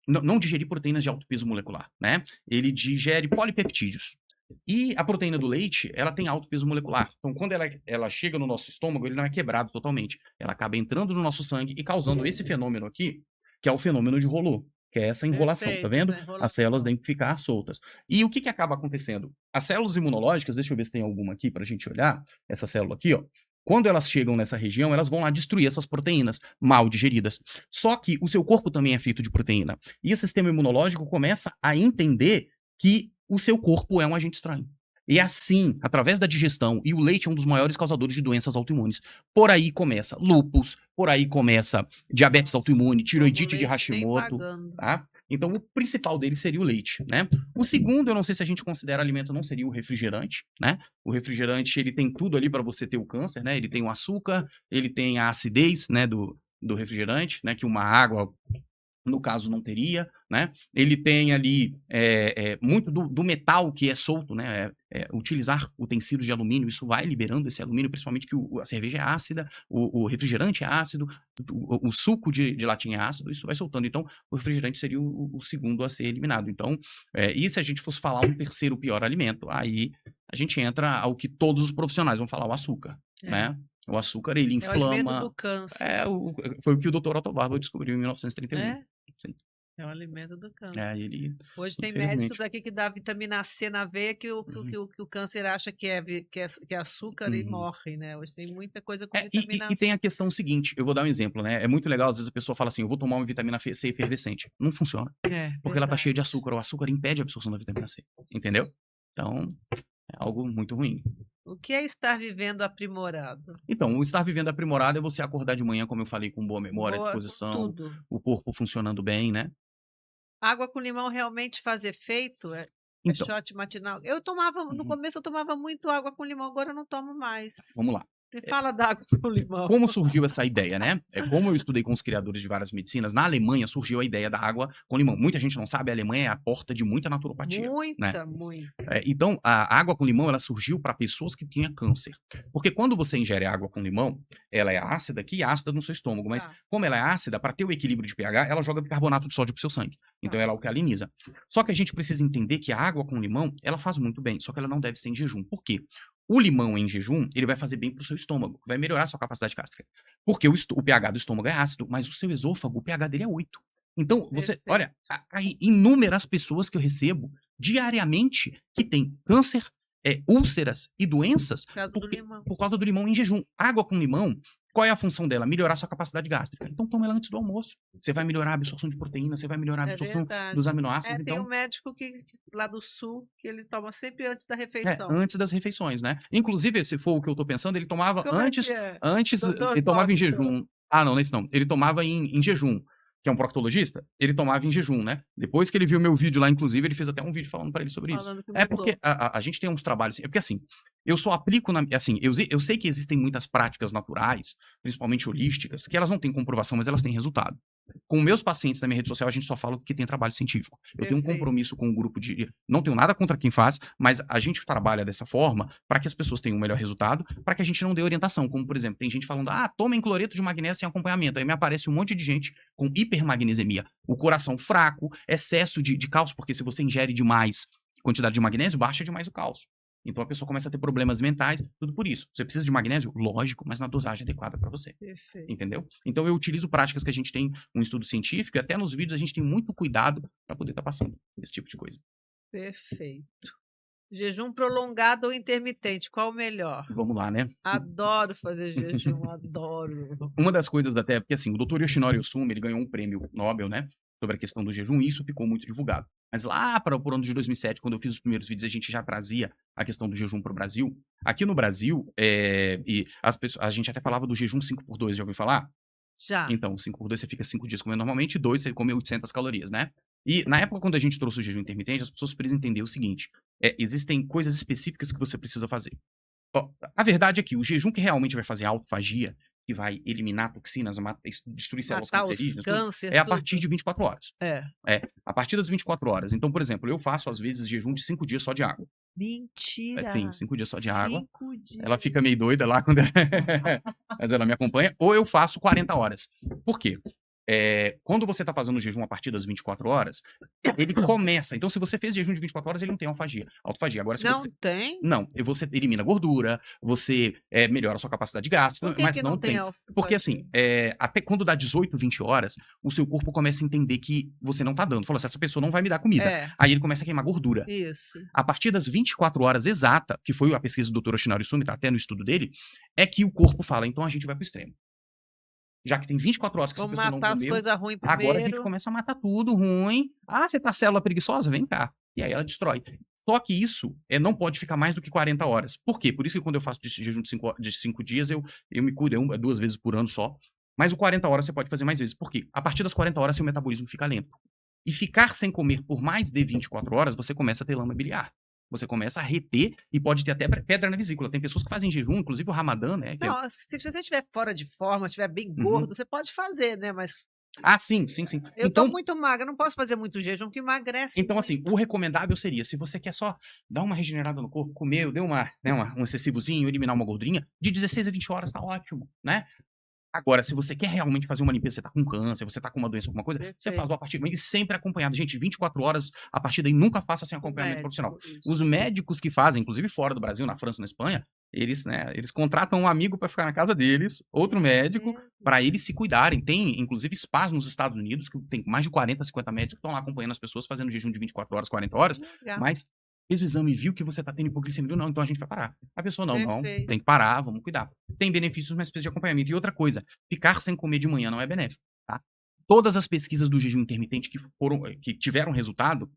não digerir proteínas de alto peso molecular, né? Ele digere polipeptídeos. E a proteína do leite, ela tem alto peso molecular. Então, quando ela chega no nosso estômago, ele não é quebrado totalmente. Ela acaba entrando no nosso sangue e causando esse fenômeno aqui, que é o fenômeno de Rollo, que é essa enrolação, tá Perfeito, vendo? essa As células enrolação. devem ficar soltas. E o que que acaba acontecendo? As células imunológicas, deixa eu ver se tem alguma aqui pra gente olhar, essa célula aqui, ó. Quando elas chegam nessa região, elas vão lá destruir essas proteínas mal digeridas. Só que o seu corpo também é feito de proteína. E o sistema imunológico começa a entender que o seu corpo é um agente estranho. E assim, através da digestão, e o leite é um dos maiores causadores de doenças autoimunes. Por aí começa lúpus, por aí começa diabetes Nossa, autoimune, tomo tiroidite de leite nem Hashimoto, pagando. tá? Então, o principal dele seria o leite, né? O segundo, eu não sei se a gente considera alimento, não seria o refrigerante, né? O refrigerante, ele tem tudo ali para você ter o câncer, né? Ele tem o açúcar, ele tem a acidez, né, do refrigerante, né? Que uma água no caso não teria, né? Ele tem ali muito do metal que é solto, né? Utilizar utensílios de alumínio, isso vai liberando esse alumínio, principalmente que a cerveja é ácida, o refrigerante é ácido, o suco de latinha é ácido, isso vai soltando. Então, o refrigerante seria o segundo a ser eliminado. Então, e se a gente fosse falar um terceiro pior alimento, aí a gente entra ao que todos os profissionais vão falar, o açúcar, É. né? O açúcar, ele É o alimento inflama. do câncer. Foi o que o Dr. Otto Warburg descobriu em 1939. É? Sim. É o alimento do câncer. Ele, Hoje tem médicos infelizmente. aqui que dá vitamina C na veia que o Uhum. câncer acha que é açúcar e Uhum. morre, né. Hoje tem muita coisa com E, vitamina e tem C. a questão seguinte, eu vou dar um exemplo, né? É muito legal, às vezes a pessoa fala assim, eu vou tomar uma vitamina C efervescente. Não funciona, É, porque ela tá cheia de verdade. açúcar. O açúcar impede a absorção da vitamina C, entendeu? Então, é algo muito ruim. O que é estar vivendo aprimorado? Então, o estar vivendo aprimorado é você acordar de manhã, como eu falei, com boa memória, Boa com disposição, tudo. o corpo funcionando bem, né? Água com limão realmente faz efeito? É Então, shot matinal? Eu tomava no uhum, começo eu tomava muito água com limão, agora eu não tomo mais. vamos lá. Me fala da água com limão. Como surgiu essa ideia, né? Como eu estudei com os criadores de várias medicinas, na Alemanha surgiu a ideia da água com limão. Muita gente não sabe, a Alemanha é a porta de muita naturopatia, né? Muita, muita. Então, a água com limão, ela surgiu para pessoas que tinham câncer. Porque quando você ingere água com limão, ela é ácida aqui e ácida no seu estômago. Mas Tá, como ela é ácida, para ter o equilíbrio de pH, ela joga bicarbonato de sódio pro seu sangue. Então, tá. ela alcaliniza. Só que a gente precisa entender que a água com limão, ela faz muito bem. Só que ela não deve ser em jejum. Por quê? O limão em jejum, ele vai fazer bem pro seu estômago. Vai melhorar a sua capacidade gástrica. Porque o pH do estômago é ácido, mas o seu esôfago, o pH dele é 8. Então, você, Perfeito. olha, há inúmeras pessoas que eu recebo diariamente que têm câncer, úlceras e doenças Por causa do limão. por causa do limão em jejum. Água com limão, qual é a função dela? Melhorar sua capacidade gástrica. Então toma ela antes do almoço. Você vai melhorar a absorção de proteína, você vai melhorar a É absorção verdade. dos aminoácidos. Tem um Então, médico lá do sul que ele toma sempre antes da refeição. antes das refeições, né? Inclusive, se for o que eu tô pensando, ele tomava Como é que antes, Doutor ele tomava em Doctor? jejum. Ah, não, nesse não. Ele tomava em jejum, que é um proctologista, ele tomava em jejum, né? Depois que ele viu meu vídeo lá, inclusive, ele fez até um vídeo falando pra ele sobre isso. Falando que É mudou. porque a gente tem uns trabalhos, é porque assim, eu só aplico assim, eu sei que existem muitas práticas naturais, principalmente holísticas, que elas não têm comprovação, mas elas têm resultado. Com meus pacientes na minha rede social, a gente só fala que tem trabalho científico. Eu tenho um Perfeito. compromisso com um grupo de. Não tenho nada contra quem faz, mas a gente trabalha dessa forma para que as pessoas tenham um melhor resultado, para que a gente não dê orientação. Como, por exemplo, tem gente falando, tomem cloreto de magnésio sem acompanhamento. Aí me aparece um monte de gente com hipermagnesemia, o coração fraco, excesso de cálcio, porque se você ingere demais quantidade de magnésio, baixa demais o cálcio. Então a pessoa começa a ter problemas mentais, tudo por isso. Você precisa de magnésio? Lógico, mas na dosagem adequada para você. Perfeito. Entendeu? Então eu utilizo práticas que a gente tem um estudo científico e até nos vídeos a gente tem muito cuidado para poder estar passando esse tipo de coisa. Perfeito. Jejum prolongado ou intermitente, qual o melhor? Vamos lá, né? Adoro fazer jejum, adoro. Uma das coisas até, porque assim, o Dr. Yoshinori Ohsumi, ele ganhou um prêmio Nobel, né? Sobre a questão do jejum, e isso ficou muito divulgado. Mas lá para o ano de 2007, quando eu fiz os primeiros vídeos, a gente já trazia a questão do jejum para o Brasil. Aqui no Brasil, e a gente até falava do jejum 5x2, já ouviu falar? Já. Então, 5x2 você fica 5 dias comendo normalmente, 2 você come 800 calorias, né? E na época, quando a gente trouxe o jejum intermitente, as pessoas precisam entender o seguinte: existem coisas específicas que você precisa fazer. Ó, a verdade é que o jejum que realmente vai fazer autofagia, que vai eliminar toxinas, destruir células Matar os cancerígenas, câncer, é a partir tudo. de 24 horas. É. A partir das 24 horas. Então, por exemplo, eu faço às vezes jejum de 5 dias só de água. Mentira. Sim, 5 dias só de água. 5 dias. Ela fica meio doida lá quando mas ela me acompanha. Ou eu faço 40 horas. Por quê? Quando você está fazendo o jejum a partir das 24 horas, ele começa. Então, se você fez jejum de 24 horas, ele não tem autofagia. Agora, se Não você. tem? Não, você elimina gordura, você melhora a sua capacidade gástrica, Por que mas que não não tem tem. Porque assim, até quando dá 18, 20 horas, o seu corpo começa a entender que você não tá dando. Falou assim, essa pessoa não vai me dar comida. Aí ele começa a queimar gordura. Isso. A partir das 24 horas exata, que foi a pesquisa do Dr. Yoshinori Ohsumi, tá até no estudo dele, é que o corpo fala, então a gente vai pro extremo. Já que tem 24 horas que essa Vamos pessoa não matar as comeu, coisas ruins primeiro. agora a gente começa a matar tudo ruim. Você tá célula preguiçosa? Vem cá. E aí ela destrói. Só que isso não pode ficar mais do que 40 horas. Por quê? Por isso que quando eu faço jejum de 5 dias, eu me cuido 2 vezes por ano só. Mas o 40 horas você pode fazer mais vezes. Por quê? A partir das 40 horas, seu metabolismo fica lento. E ficar sem comer por mais de 24 horas, você começa a ter lama biliar. Você começa a reter e pode ter até pedra na vesícula. Tem pessoas que fazem jejum, inclusive o Ramadã, né? Não, se você estiver fora de forma, estiver bem gordo, você pode fazer, né? Mas sim. eu tô muito magra, não posso fazer muito jejum, que emagrece Então, muito. assim, o recomendável seria, se você quer só dar uma regenerada no corpo, comer, deu um excessivozinho, eliminar uma gordurinha, de 16 a 20 horas tá ótimo, né? Agora, se você quer realmente fazer uma limpeza, você tá com câncer, você tá com uma doença, alguma coisa, você faz a partir e sempre acompanhado. Gente, 24 horas, a partir daí nunca faça sem acompanhamento profissional. Isso. Os médicos que fazem, inclusive fora do Brasil, na França, na Espanha, Eles, né, eles contratam um amigo para ficar na casa deles, outro médico, Mesmo. para eles se cuidarem. Tem, inclusive, spas nos Estados Unidos, que tem mais de 40, 50 médicos que estão lá acompanhando as pessoas, fazendo jejum de 24 horas, 40 horas, Que legal. mas fez o exame e viu que você está tendo hipoglicemia, não, então a gente vai parar. A pessoa, não, Perfeito. tem que parar, vamos cuidar. Tem benefícios, mas precisa de acompanhamento. E outra coisa, ficar sem comer de manhã não é benéfico, tá? Todas as pesquisas do jejum intermitente que tiveram resultado,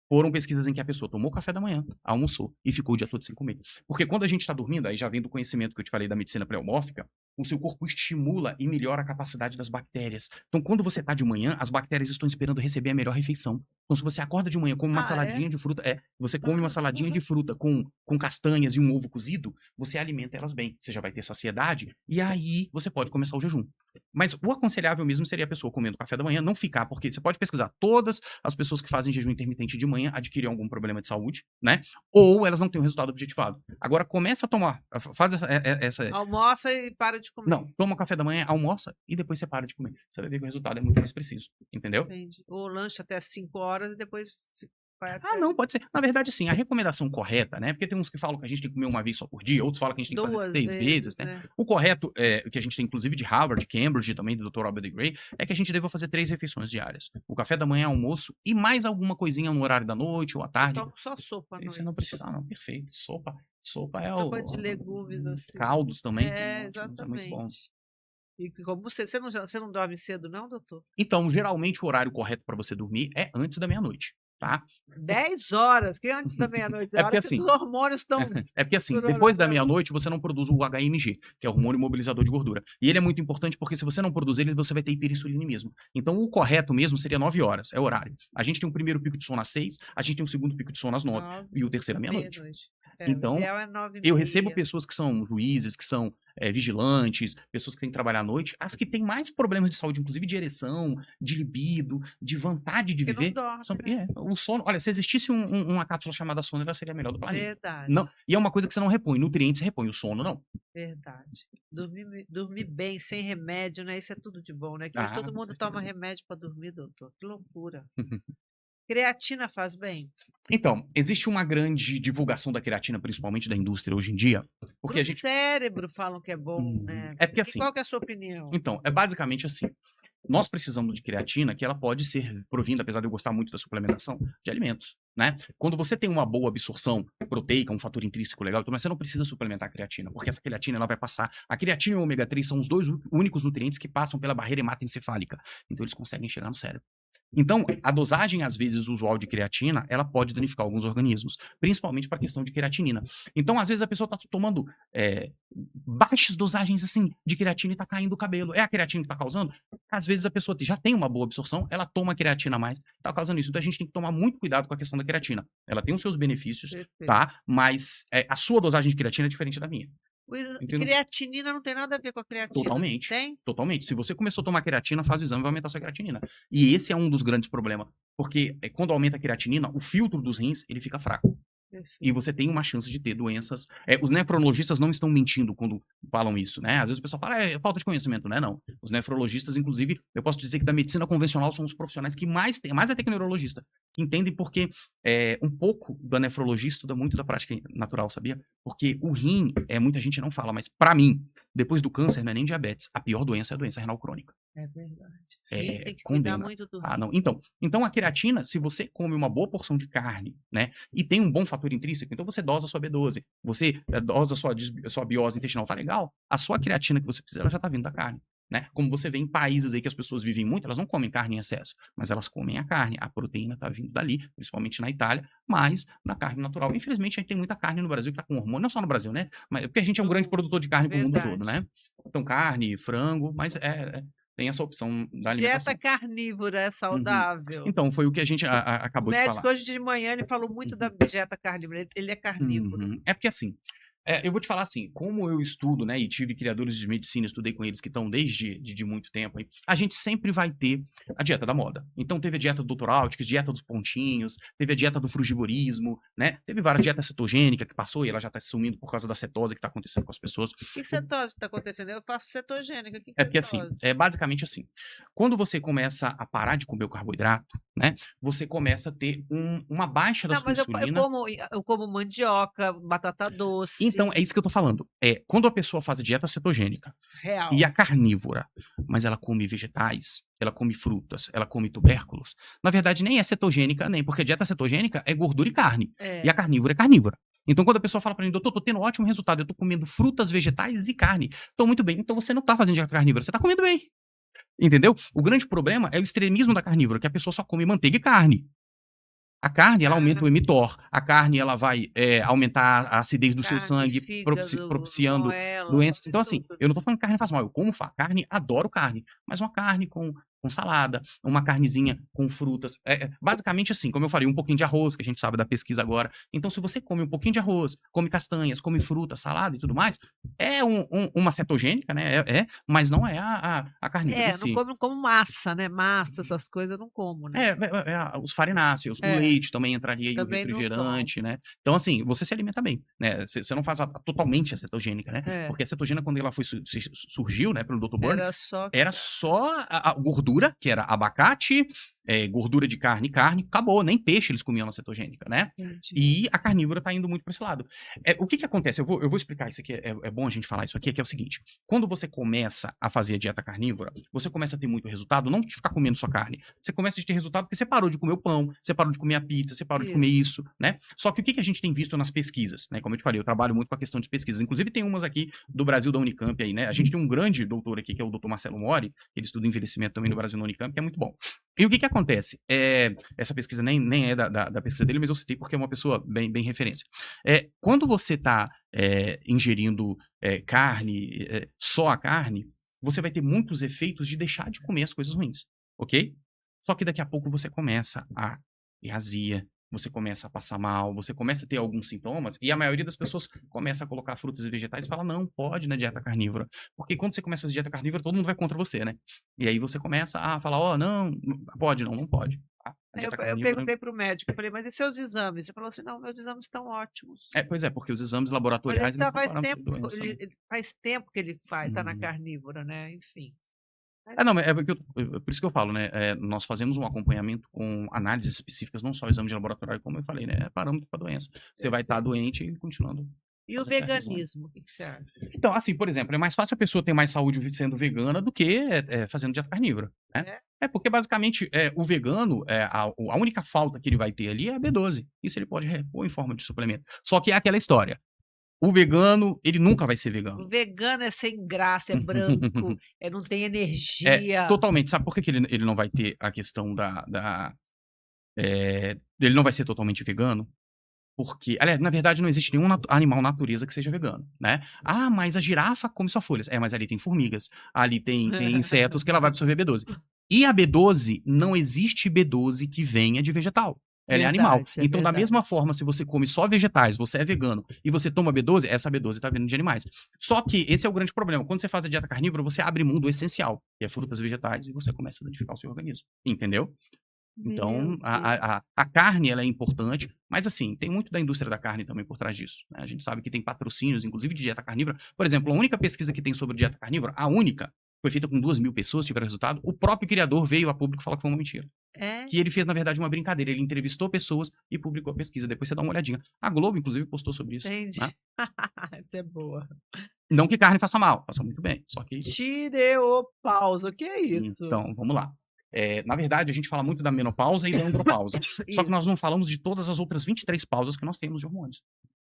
foram pesquisas em que a pessoa tomou café da manhã, almoçou e ficou o dia todo sem comer. Porque quando a gente está dormindo, aí já vem do conhecimento que eu te falei da medicina pleomórfica, o seu corpo estimula e melhora a capacidade das bactérias. Então, quando você está de manhã, as bactérias estão esperando receber a melhor refeição. Então, se você acorda de manhã, come uma Ah, é? saladinha de fruta, você come uma saladinha de fruta com castanhas e um ovo cozido, você alimenta elas bem. Você já vai ter saciedade e aí você pode começar o jejum. Mas o aconselhável mesmo seria a pessoa comendo café da manhã, não ficar, porque você pode pesquisar, todas as pessoas que fazem jejum intermitente de manhã adquirem algum problema de saúde, né? Ou elas não têm o resultado objetivado. Agora começa a tomar, faz essa. Almoça e para de comer. Não, toma café da manhã, almoça e depois você para de comer. Você vai ver que o resultado é muito mais preciso, entendeu? Entendi. Ou lanche até 5 horas e depois vai Ah, até não, pode ser. Na verdade, sim, a recomendação correta, né? Porque tem uns que falam que a gente tem que comer uma vez só por dia, outros falam que a gente tem que fazer 2 6 vezes, vezes, né? né. O correto, que a gente tem inclusive de Harvard, Cambridge, também do Dr. Robert D. Gray, é que a gente deva fazer 3 refeições diárias. O café da manhã, almoço e mais alguma coisinha no horário da noite ou à Eu tarde. tomo só sopa à Aí você não noite. precisa, não, perfeito. Sopa é Sopa de legumes, assim. caldos também, É, ótimos, é muito bom. exatamente. E como você não dorme cedo não, doutor? Então, geralmente o horário correto para você dormir é antes da meia-noite, tá? 10 horas, que antes da meia-noite, é É a porque hora que assim, os hormônios estão É porque assim, estourando depois da pra meia-noite você não produz o HMG, que é o hormônio mobilizador de gordura. E ele é muito importante porque se você não produzir ele, você vai ter hiperinsulinismo. Então o correto mesmo seria 9 horas, é o horário. A gente tem um primeiro pico de sono às 6, a gente tem um segundo pico de sono às 9 9, e o terceiro à meia-noite. meia-noite. É, o Então, ideal é 9 e eu recebo meia. pessoas que são juízes, que são vigilantes, pessoas que têm que trabalhar à noite, as que têm mais problemas de saúde, inclusive de ereção, de libido, de vontade de Porque não viver. dorme, né. O sono, olha, se existisse uma cápsula chamada sono, ela seria a melhor do planeta. Verdade, Não, e é uma coisa que você não repõe, nutrientes você repõe, o sono não. verdade. Dormir bem, sem remédio, né, isso é tudo de bom, né, que hoje todo Com mundo toma certeza. remédio para dormir, doutor, que loucura. Creatina faz bem? Então, existe uma grande divulgação da creatina, principalmente da indústria hoje em dia, porque Para a o gente. cérebro falam que é bom, né. É porque E assim, qual que é a sua opinião? então, é basicamente assim. Nós precisamos de creatina, que ela pode ser provinda, apesar de eu gostar muito da suplementação, de alimentos, né? Quando você tem uma boa absorção proteica, um fator intrínseco legal, então, mas você não precisa suplementar a creatina, porque essa creatina ela vai passar. A creatina e o ômega 3 são os dois únicos nutrientes que passam pela barreira hematoencefálica. Então, eles conseguem chegar no cérebro. Então, a dosagem, às vezes, usual de creatina, ela pode danificar alguns organismos, principalmente para a questão de creatinina. Então, às vezes, a pessoa está tomando baixas dosagens, assim, de creatina e está caindo o cabelo. É a creatina que está causando? Às vezes, a pessoa já tem uma boa absorção, ela toma creatina a mais, está causando isso. Então, a gente tem que tomar muito cuidado com a questão da creatina. Ela tem os seus benefícios, Perfeito. tá? Mas a sua dosagem de creatina é diferente da minha. Entendeu? Creatinina não tem nada a ver com a creatina. Totalmente. Tem? Totalmente. Se você começou a tomar creatina, faz o exame e vai aumentar a sua creatinina. E esse é um dos grandes problemas. Porque quando aumenta a creatinina, o filtro dos rins, ele fica fraco. E Perfeito. você tem uma chance de ter doenças. Os nefrologistas não estão mentindo quando falam isso, né? Às vezes o pessoal fala, é falta de conhecimento, né? Não. Os nefrologistas, inclusive, eu posso dizer que da medicina convencional são os profissionais que mais tem, mais até que neurologista. Entendem porque um pouco da nefrologia estuda muito da prática natural, sabia? Porque o rim, muita gente não fala, mas pra mim, depois do câncer, não é nem diabetes. A pior doença é a doença renal crônica. É verdade. Sim, tem que cuidar Condena. muito do Ah, rim. não. Então a creatina, se você come uma boa porção de carne, né, e tem um bom fator intrínseco, então você dosa a sua B12, você dosa a sua biose intestinal, tá legal? A sua creatina que você precisa, ela já tá vindo da carne, né? Como você vê em países aí que as pessoas vivem muito, elas não comem carne em excesso, mas elas comem a carne, a proteína tá vindo dali, principalmente na Itália, mas na carne natural. Infelizmente, a gente tem muita carne no Brasil que tá com hormônio, não só no Brasil, né? Mas porque a gente é um grande produtor de carne pro mundo todo, né? Então, carne, frango, mas tem essa opção da alimentação. Dieta carnívora é saudável. Então, foi o que a gente acabou O de falar. médico hoje de manhã ele falou muito da dieta carnívora, ele é carnívoro. É porque assim, eu vou te falar assim, como eu estudo, né, e tive criadores de medicina, estudei com eles que estão desde de muito tempo, aí, a gente sempre vai ter a dieta da moda. Então teve a dieta do Dr. Autchik, dieta dos pontinhos, teve a dieta do frugivorismo, né, teve várias dietas cetogênica que passou e ela já tá sumindo por causa da cetose que tá acontecendo com as pessoas. Que cetose está acontecendo? Eu faço cetogênica. Que É porque assim, cetose? basicamente assim, quando você começa a parar de comer o carboidrato, né, você começa a ter uma baixa da Não, sua mas insulina. eu como mandioca, batata Então, doce, é isso que eu tô falando. Quando a pessoa faz dieta cetogênica e real. a carnívora, mas ela come vegetais, ela come frutas, ela come tubérculos, na verdade nem é cetogênica nem, porque dieta cetogênica é gordura e carne, e a É. carnívora é carnívora. Então quando a pessoa fala pra mim: "Doutor, tô tendo um ótimo resultado, eu tô comendo frutas, vegetais e carne". Tô muito bem, então você não tá fazendo dieta carnívora, você tá comendo bem, entendeu? O grande problema é o extremismo da carnívora, que a pessoa só come manteiga e carne. A carne, ela aumenta o Ah, mTOR, a carne ela vai, aumentar a acidez do seu carne, sangue, fígado, propiciando moela, doenças. Então, assim, tudo. eu não tô falando que carne faz mal, eu como carne, adoro carne, mas uma carne com salada, uma carnezinha com frutas, basicamente assim, como eu falei, um pouquinho de arroz, que a gente sabe da pesquisa agora. Então, se você come um pouquinho de arroz, come castanhas, come fruta, salada e tudo mais, é uma cetogênica, né, mas não é a carnívora em É, si. não como massa, né, massa, essas coisas eu não como, né. Os farináceos, o É, leite também entraria aí, o também não tomo. refrigerante, né. Então, assim, você se alimenta bem, né, você não faz totalmente a cetogênica, né, É, porque a cetogênica quando ela foi surgiu, né, pelo Dr. Bernie, era só era só a gordura, que era abacate, gordura de carne, acabou, nem peixe eles comiam na cetogênica, né. entendi. E a carnívora tá indo muito pra esse lado. O que que acontece? Eu vou explicar isso aqui, é bom a gente falar isso aqui, que é o seguinte: quando você começa a fazer a dieta carnívora, você começa a ter muito resultado, não de ficar comendo só carne, você começa a ter resultado porque você parou de comer o pão, você parou de comer a pizza, você parou de comer Isso. isso, né. Só que o que que a gente tem visto nas pesquisas, né, como eu te falei, eu trabalho muito com a questão de pesquisas, inclusive tem umas aqui do Brasil, da Unicamp aí, né, a gente tem um grande doutor aqui, que é o doutor Marcelo Mori, ele estuda envelhecimento também no Brasil, na Unicamp, que é muito bom. E o que que acontece? Essa pesquisa nem é da pesquisa dele, mas eu citei porque é uma pessoa bem referência. Quando você está ingerindo carne, só a carne, você vai ter muitos efeitos de deixar de comer as coisas ruins, ok? Só que daqui a pouco você começa a ter azia, você começa a passar mal, você começa a ter alguns sintomas, e a maioria das pessoas começa a colocar frutas e vegetais e fala: não, pode na dieta carnívora. Porque quando você começa a fazer dieta carnívora, todo mundo vai contra você, né? E aí você começa a falar: ó, não, pode, não pode. Tá? A Aí eu dieta eu carnívora. perguntei para o médico, eu falei: "Mas e seus exames?" Ele falou assim: "Não, meus exames estão ótimos". Pois é, porque os exames Mas ele laboratoriais eles tá dão parâmetros de doença, né? ele faz tempo que ele tá na Uhum. carnívora, né, enfim. Mas Não, mas é porque por isso que eu falo, né, nós fazemos um acompanhamento com análises específicas, não só exame de laboratório, como eu falei, né, é parâmetro para doença. Você vai estar perfeito. doente e continuando E o fazendo certos exames. veganismo, o que que você acha? Então, assim, por exemplo, é mais fácil a pessoa ter mais saúde sendo vegana do que, fazendo dieta carnívora, né. É? Porque basicamente, o vegano, a única falta que ele vai ter ali é a B12. Isso ele pode repor em forma de suplemento. Só que é aquela história, o vegano, ele nunca vai ser O vegano. vegano é sem graça, é branco, não tem energia. Totalmente. Sabe por que que ele não vai ter a questão ele não vai ser totalmente vegano? Porque aliás, na verdade, não existe nenhum animal natureza que seja vegano, né. "Ah, mas a girafa come só folhas". Mas ali tem formigas, ali tem insetos que ela vai absorver B12. E a B12, não existe B12 que venha de vegetal, ela é animal. Verdade, é Então, da verdade. mesma forma, se você come só vegetais, você é vegano e você toma B12, essa B12 tá vindo de animais. Só que esse é o grande problema, quando você faz a dieta carnívora, você abre mão do essencial, que é frutas, vegetais, e você começa a danificar o seu organismo, entendeu? Meu Então, Deus. a carne ela é importante, mas assim, tem muito da indústria da carne também por trás disso, né, a gente sabe que tem patrocínios, inclusive de dieta carnívora. Por exemplo, a única pesquisa que tem sobre dieta carnívora, a única, foi feita com 2.000 pessoas, tiveram resultado, o próprio criador veio a público falar que foi uma mentira. É, Que ele fez, na verdade, uma brincadeira, ele entrevistou pessoas e publicou a pesquisa, depois você dá uma olhadinha. A Globo, inclusive, postou sobre isso, entendi. né. Essa é boa. Não que carne faça mal, faça muito bem, só que Tireopausa, o que é isso? então, vamos lá. Na verdade, a gente fala muito da menopausa e da andropausa. Só que Isso. nós não falamos de todas as outras 23 pausas que nós temos de hormônios.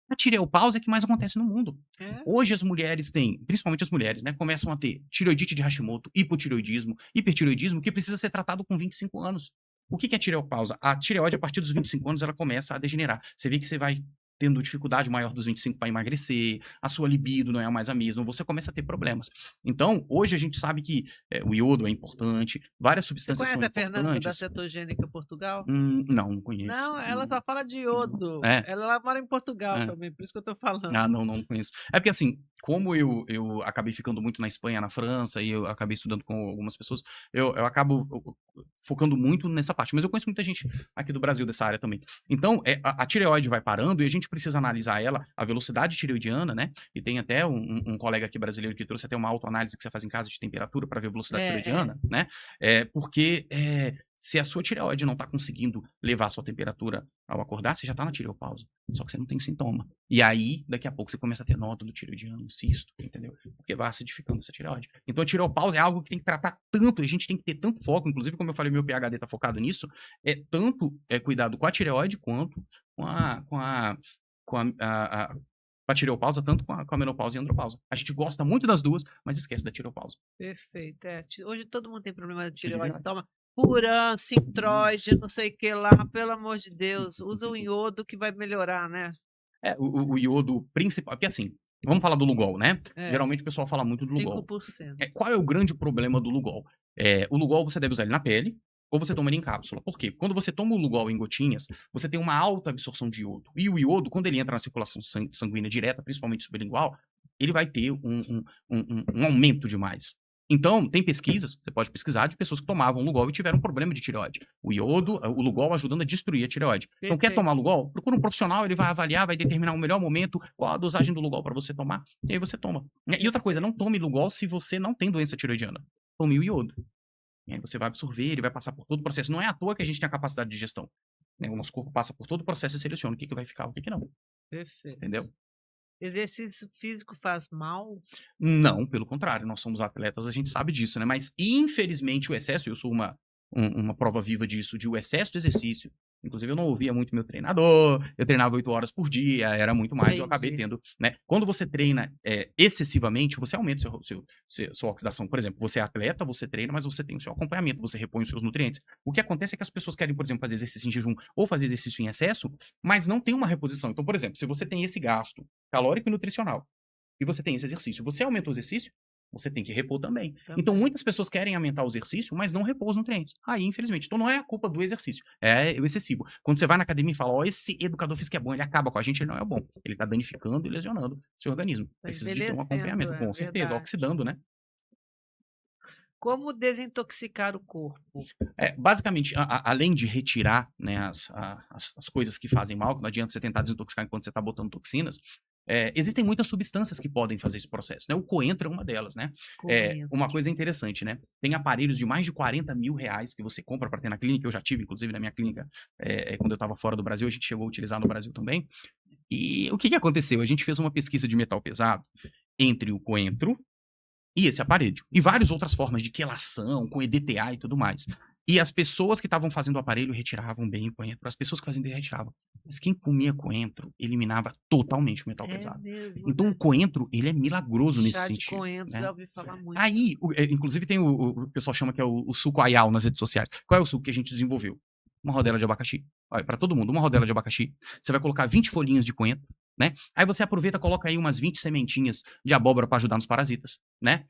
A tireopausa é que mais acontece no mundo. É? Hoje as mulheres têm, principalmente as mulheres, né, começam a ter tireoidite de Hashimoto, hipotireoidismo, hipertireoidismo, que precisa ser tratado com 25 anos. O que que é tireopausa? A tireoide, a partir dos 25 anos, ela começa a degenerar. Você vê que você vai tendo dificuldade maior dos 25 para emagrecer, a sua libido não é mais a mesma, você começa a ter problemas. Então, hoje a gente sabe que o iodo é importante, várias Você substâncias são conhece a Fernanda da importantes. Cetogênica Portugal? Não conheço. Não, ela só fala de iodo. É, Ela mora em Portugal é. também, por isso que eu tô falando. Não conheço. É porque assim, como eu acabei ficando muito na Espanha, na França, e eu acabei estudando com algumas pessoas, eu acabo focando muito nessa parte. Mas eu conheço muita gente aqui do Brasil dessa área também. Então, a tireoide vai parando e a gente precisa analisar ela, a velocidade tireoidiana, né? E tem até um colega aqui brasileiro que trouxe até uma autoanálise que você faz em casa de temperatura para ver a velocidade tireoidiana, né? Porque se a sua tireoide não está conseguindo levar a sua temperatura ao acordar, você já está na tireopausa. Só que você não tem sintoma. E aí, daqui a pouco, você começa a ter nódulo tireoidiano, cisto, entendeu? Porque vai acidificando essa tireoide. Então, a tireopausa é algo que tem que tratar tanto, a gente tem que ter tanto foco, inclusive, como eu falei, meu PhD está focado nisso, tanto cuidado com a tireoide quanto com a tireopausa, tanto com a menopausa e a andropausa. A gente gosta muito das duas, mas esquece da tireopausa. Perfeito. Hoje todo mundo tem problema de É de tireoide. verdade. Toma Puran, Sintroid, não sei o que lá, pelo amor de Deus. Usa o iodo que vai melhorar, né? O iodo principal, porque assim, vamos falar do Lugol, né? Geralmente o pessoal fala muito do Lugol. 5%. Qual é o grande problema do Lugol? O Lugol você deve usar ele na pele ou você toma ele em cápsula. Por quê? Quando você toma o Lugol em gotinhas, você tem uma alta absorção de iodo. E o iodo, quando ele entra na circulação sanguínea direta, principalmente sublingual, ele vai ter um aumento demais. Então, tem pesquisas, você pode pesquisar, de pessoas que tomavam Lugol e tiveram problema de tireoide. O Lugol ajudando a destruir a tireoide. Então, quer tomar Lugol? Procura um profissional, ele vai avaliar, vai determinar o melhor momento, qual a dosagem do Lugol para você tomar, e aí você toma. E outra coisa, não tome Lugol se você não tem doença tireoidiana. Tome o iodo. E aí você vai absorver, ele vai passar por todo o processo. Não é à toa que a gente tem a capacidade de digestão. Né? O nosso corpo passa por todo o processo e seleciona o que vai ficar, o que não. Perfeito. Entendeu? Exercício físico faz mal? Não, pelo contrário, nós somos atletas, a gente sabe disso, né? Mas, infelizmente, o excesso, eu sou uma prova viva disso, de o excesso de exercício. Inclusive, eu não ouvia muito meu treinador, eu treinava 8 horas por dia, era muito mais, eu acabei tendo, né? Quando você treina excessivamente, você aumenta sua oxidação. Por exemplo, você é atleta, você treina, mas você tem o seu acompanhamento, você repõe os seus nutrientes. O que acontece é que as pessoas querem, por exemplo, fazer exercício em jejum ou fazer exercício em excesso, mas não tem uma reposição. Então, por exemplo, se você tem esse gasto calórico e nutricional, e você tem esse exercício, você aumenta o exercício, você tem que repor também. Então, muitas pessoas querem aumentar o exercício, mas não repor os nutrientes. Aí, infelizmente. Então, não é a culpa do exercício, é o excessivo. Quando você vai na academia e fala, ó, esse educador físico é bom, ele acaba com a gente, ele não é bom. Ele tá danificando e lesionando o seu organismo. Precisa de ter um acompanhamento, com certeza, oxidando, né? Como desintoxicar o corpo? Basicamente, além de retirar, né, as coisas que fazem mal, não adianta você tentar desintoxicar enquanto você está botando toxinas, existem muitas substâncias que podem fazer esse processo, né? O coentro é uma delas, né? Uma coisa interessante, né? Tem aparelhos de mais de 40 mil reais que você compra para ter na clínica, eu já tive, inclusive, na minha clínica, quando eu estava fora do Brasil, a gente chegou a utilizar no Brasil também. E o que aconteceu? A gente fez uma pesquisa de metal pesado entre o coentro e esse aparelho. E várias outras formas de quelação, com EDTA e tudo mais. E as pessoas que estavam fazendo o aparelho retiravam bem o coentro. As pessoas que faziam bem retiravam. Mas quem comia coentro eliminava totalmente o metal pesado. Mesmo, então, né? o coentro, ele é milagroso nesse Chá de sentido. coentro, Né? já ouvi falar muito. Aí, inclusive, tem o pessoal chama que é o suco Ayal nas redes sociais. Qual é o suco que a gente desenvolveu? Uma rodela de abacaxi. Olha, para todo mundo, uma rodela de abacaxi. Você vai colocar 20 folhinhas de coentro, né? Aí você aproveita e coloca aí umas 20 sementinhas de abóbora para ajudar nos parasitas, né?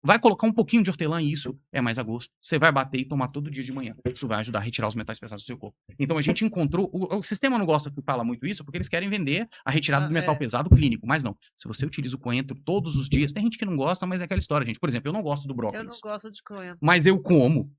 Vai colocar um pouquinho de hortelã e isso é mais a gosto. Você vai bater e tomar todo dia de manhã. Isso vai ajudar a retirar os metais pesados do seu corpo. Então a gente encontrou. O sistema não gosta que fala muito isso porque eles querem vender a retirada do metal pesado clínico. Mas não. Se você utiliza o coentro todos os dias, tem gente que não gosta, mas é aquela história, gente. Por exemplo, eu não gosto do brócolis. Eu não gosto de coentro. Mas eu como.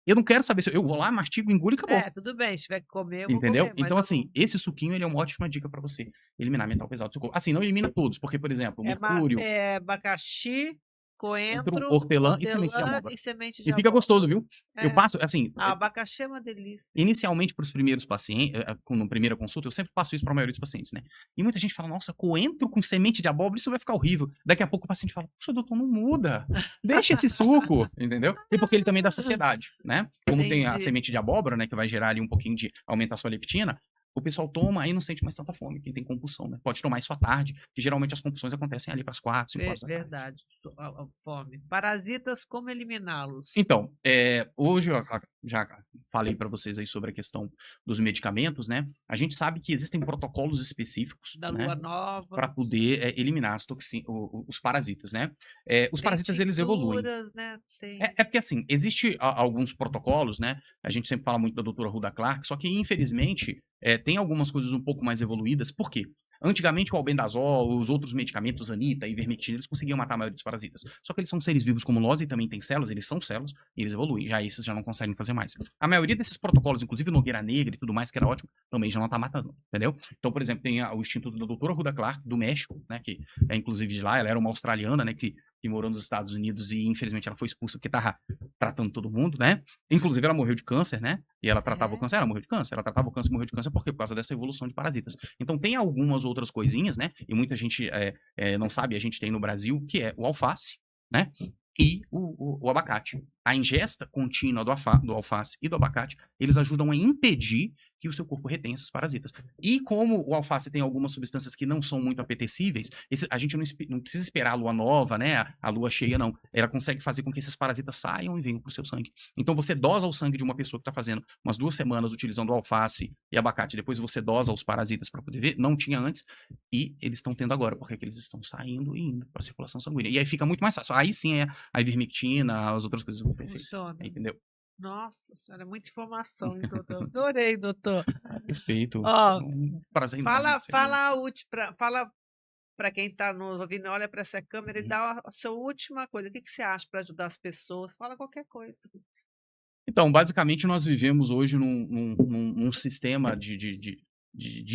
Eu não quero saber se eu vou lá, mastigo, engulo e acabou. Tudo bem. Se tiver que comer, eu vou Entendeu? comer. Então, assim, esse suquinho ele é uma ótima dica para você eliminar metal pesado do seu corpo. Assim, não elimina todos, porque, por exemplo, mercúrio. Abacaxi, coentro, hortelã e semente de abóbora. E fica gostoso, viu? Eu passo, assim... abacaxi é uma delícia. Inicialmente, para os primeiros pacientes, na primeira consulta, eu sempre passo isso para a maioria dos pacientes, né? E muita gente fala, nossa, coentro com semente de abóbora, isso vai ficar horrível. Daqui a pouco o paciente fala, puxa, doutor, não muda. Deixa esse suco, entendeu? E porque ele também dá saciedade, né? Como tem a semente de abóbora, né, que vai gerar ali um pouquinho de aumentar a sua leptina, o pessoal toma aí não sente mais tanta fome, quem tem compulsão, né? Pode tomar isso à tarde, que geralmente as compulsões acontecem ali para as 4, 5 horas da tarde. Verdade, fome. Parasitas, como eliminá-los? Então, hoje eu já falei para vocês aí sobre a questão dos medicamentos, né? A gente sabe que existem protocolos específicos, Da né, lua nova. para poder eliminar os parasitas, né? Os parasitas, eles evoluem. Né? Porque assim, existe alguns protocolos, né? A gente sempre fala muito da doutora Ruda Clark, só que infelizmente tem algumas coisas um pouco mais evoluídas. Por quê? Antigamente o albendazol, os outros medicamentos, Anita, ivermectina, eles conseguiam matar a maioria dos parasitas. Só que eles são seres vivos como nós e também têm células, eles são células e eles evoluem. Já esses já não conseguem fazer mais. A maioria desses protocolos, inclusive Nogueira Negra e tudo mais, que era ótimo, também já não tá matando, entendeu? Então, por exemplo, tem o Instituto da doutora Ruda Clark, do México, né, que é inclusive de lá, ela era uma australiana, né, que morou nos Estados Unidos e infelizmente ela foi expulsa porque tava tratando todo mundo, né? Inclusive ela morreu de câncer, né? E ela tratava o câncer, ela morreu de câncer, ela tratava o câncer e morreu de câncer por quê? Por causa dessa evolução de parasitas. Então tem algumas outras coisinhas, né? E muita gente não sabe, a gente tem no Brasil, que é o alface, né? E o abacate. A ingesta contínua do alface e do abacate, eles ajudam a impedir que o seu corpo retenha esses parasitas. E como o alface tem algumas substâncias que não são muito apetecíveis, a gente não precisa esperar a lua nova, né? A lua cheia, não. Ela consegue fazer com que esses parasitas saiam e venham pro seu sangue. Então você dosa o sangue de uma pessoa que está fazendo umas 2 semanas utilizando alface e abacate, depois você dosa os parasitas para poder ver, não tinha antes, e eles estão tendo agora, porque eles estão saindo e indo para a circulação sanguínea. E aí fica muito mais fácil. Aí sim é a ivermectina, as outras coisas vão perfeito. Funciona. Entendeu? Nossa senhora, é muita informação, hein, doutor? Adorei, doutor. Perfeito. Ó, Um prazer enorme. fala para quem está nos ouvindo, olha para essa câmera e Uhum. dá a sua última coisa. O que você acha para ajudar as pessoas? Fala qualquer coisa. Então, basicamente, nós vivemos hoje num sistema de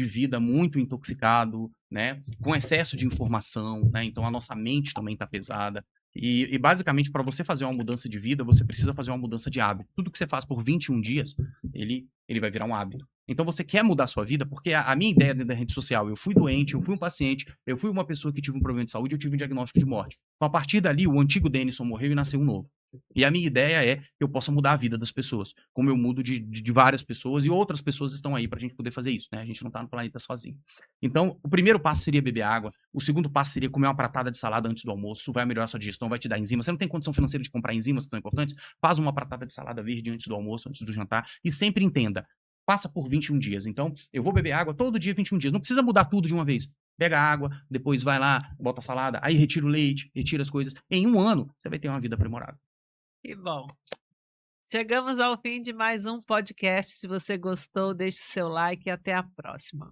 vida muito intoxicado, né? Com excesso de informação, né? Então, a nossa mente também está pesada. E basicamente, para você fazer uma mudança de vida, você precisa fazer uma mudança de hábito. Tudo que você faz por 21 dias, ele vai virar um hábito. Então, você quer mudar a sua vida, porque a minha ideia dentro da rede social, eu fui doente, eu fui um paciente, eu fui uma pessoa que tive um problema de saúde, eu tive um diagnóstico de morte. Então, a partir dali, o antigo Denison morreu e nasceu um novo. E a minha ideia é que eu possa mudar a vida das pessoas, como eu mudo de várias pessoas e outras pessoas estão aí pra gente poder fazer isso, né? A gente não tá no planeta sozinho. Então, o primeiro passo seria beber água, o segundo passo seria comer uma pratada de salada antes do almoço, isso vai melhorar a sua digestão, vai te dar enzimas. Você não tem condição financeira de comprar enzimas que são importantes? Faz uma pratada de salada verde antes do almoço, antes do jantar, e sempre entenda, passa por 21 dias. Então, eu vou beber água todo dia 21 dias. Não precisa mudar tudo de uma vez. Pega a água, depois vai lá, bota a salada, aí retira o leite, retira as coisas. Em 1 ano, você vai ter uma vida aprimorada. Que bom. Chegamos ao fim de mais um podcast. Se você gostou, deixe seu like e até a próxima.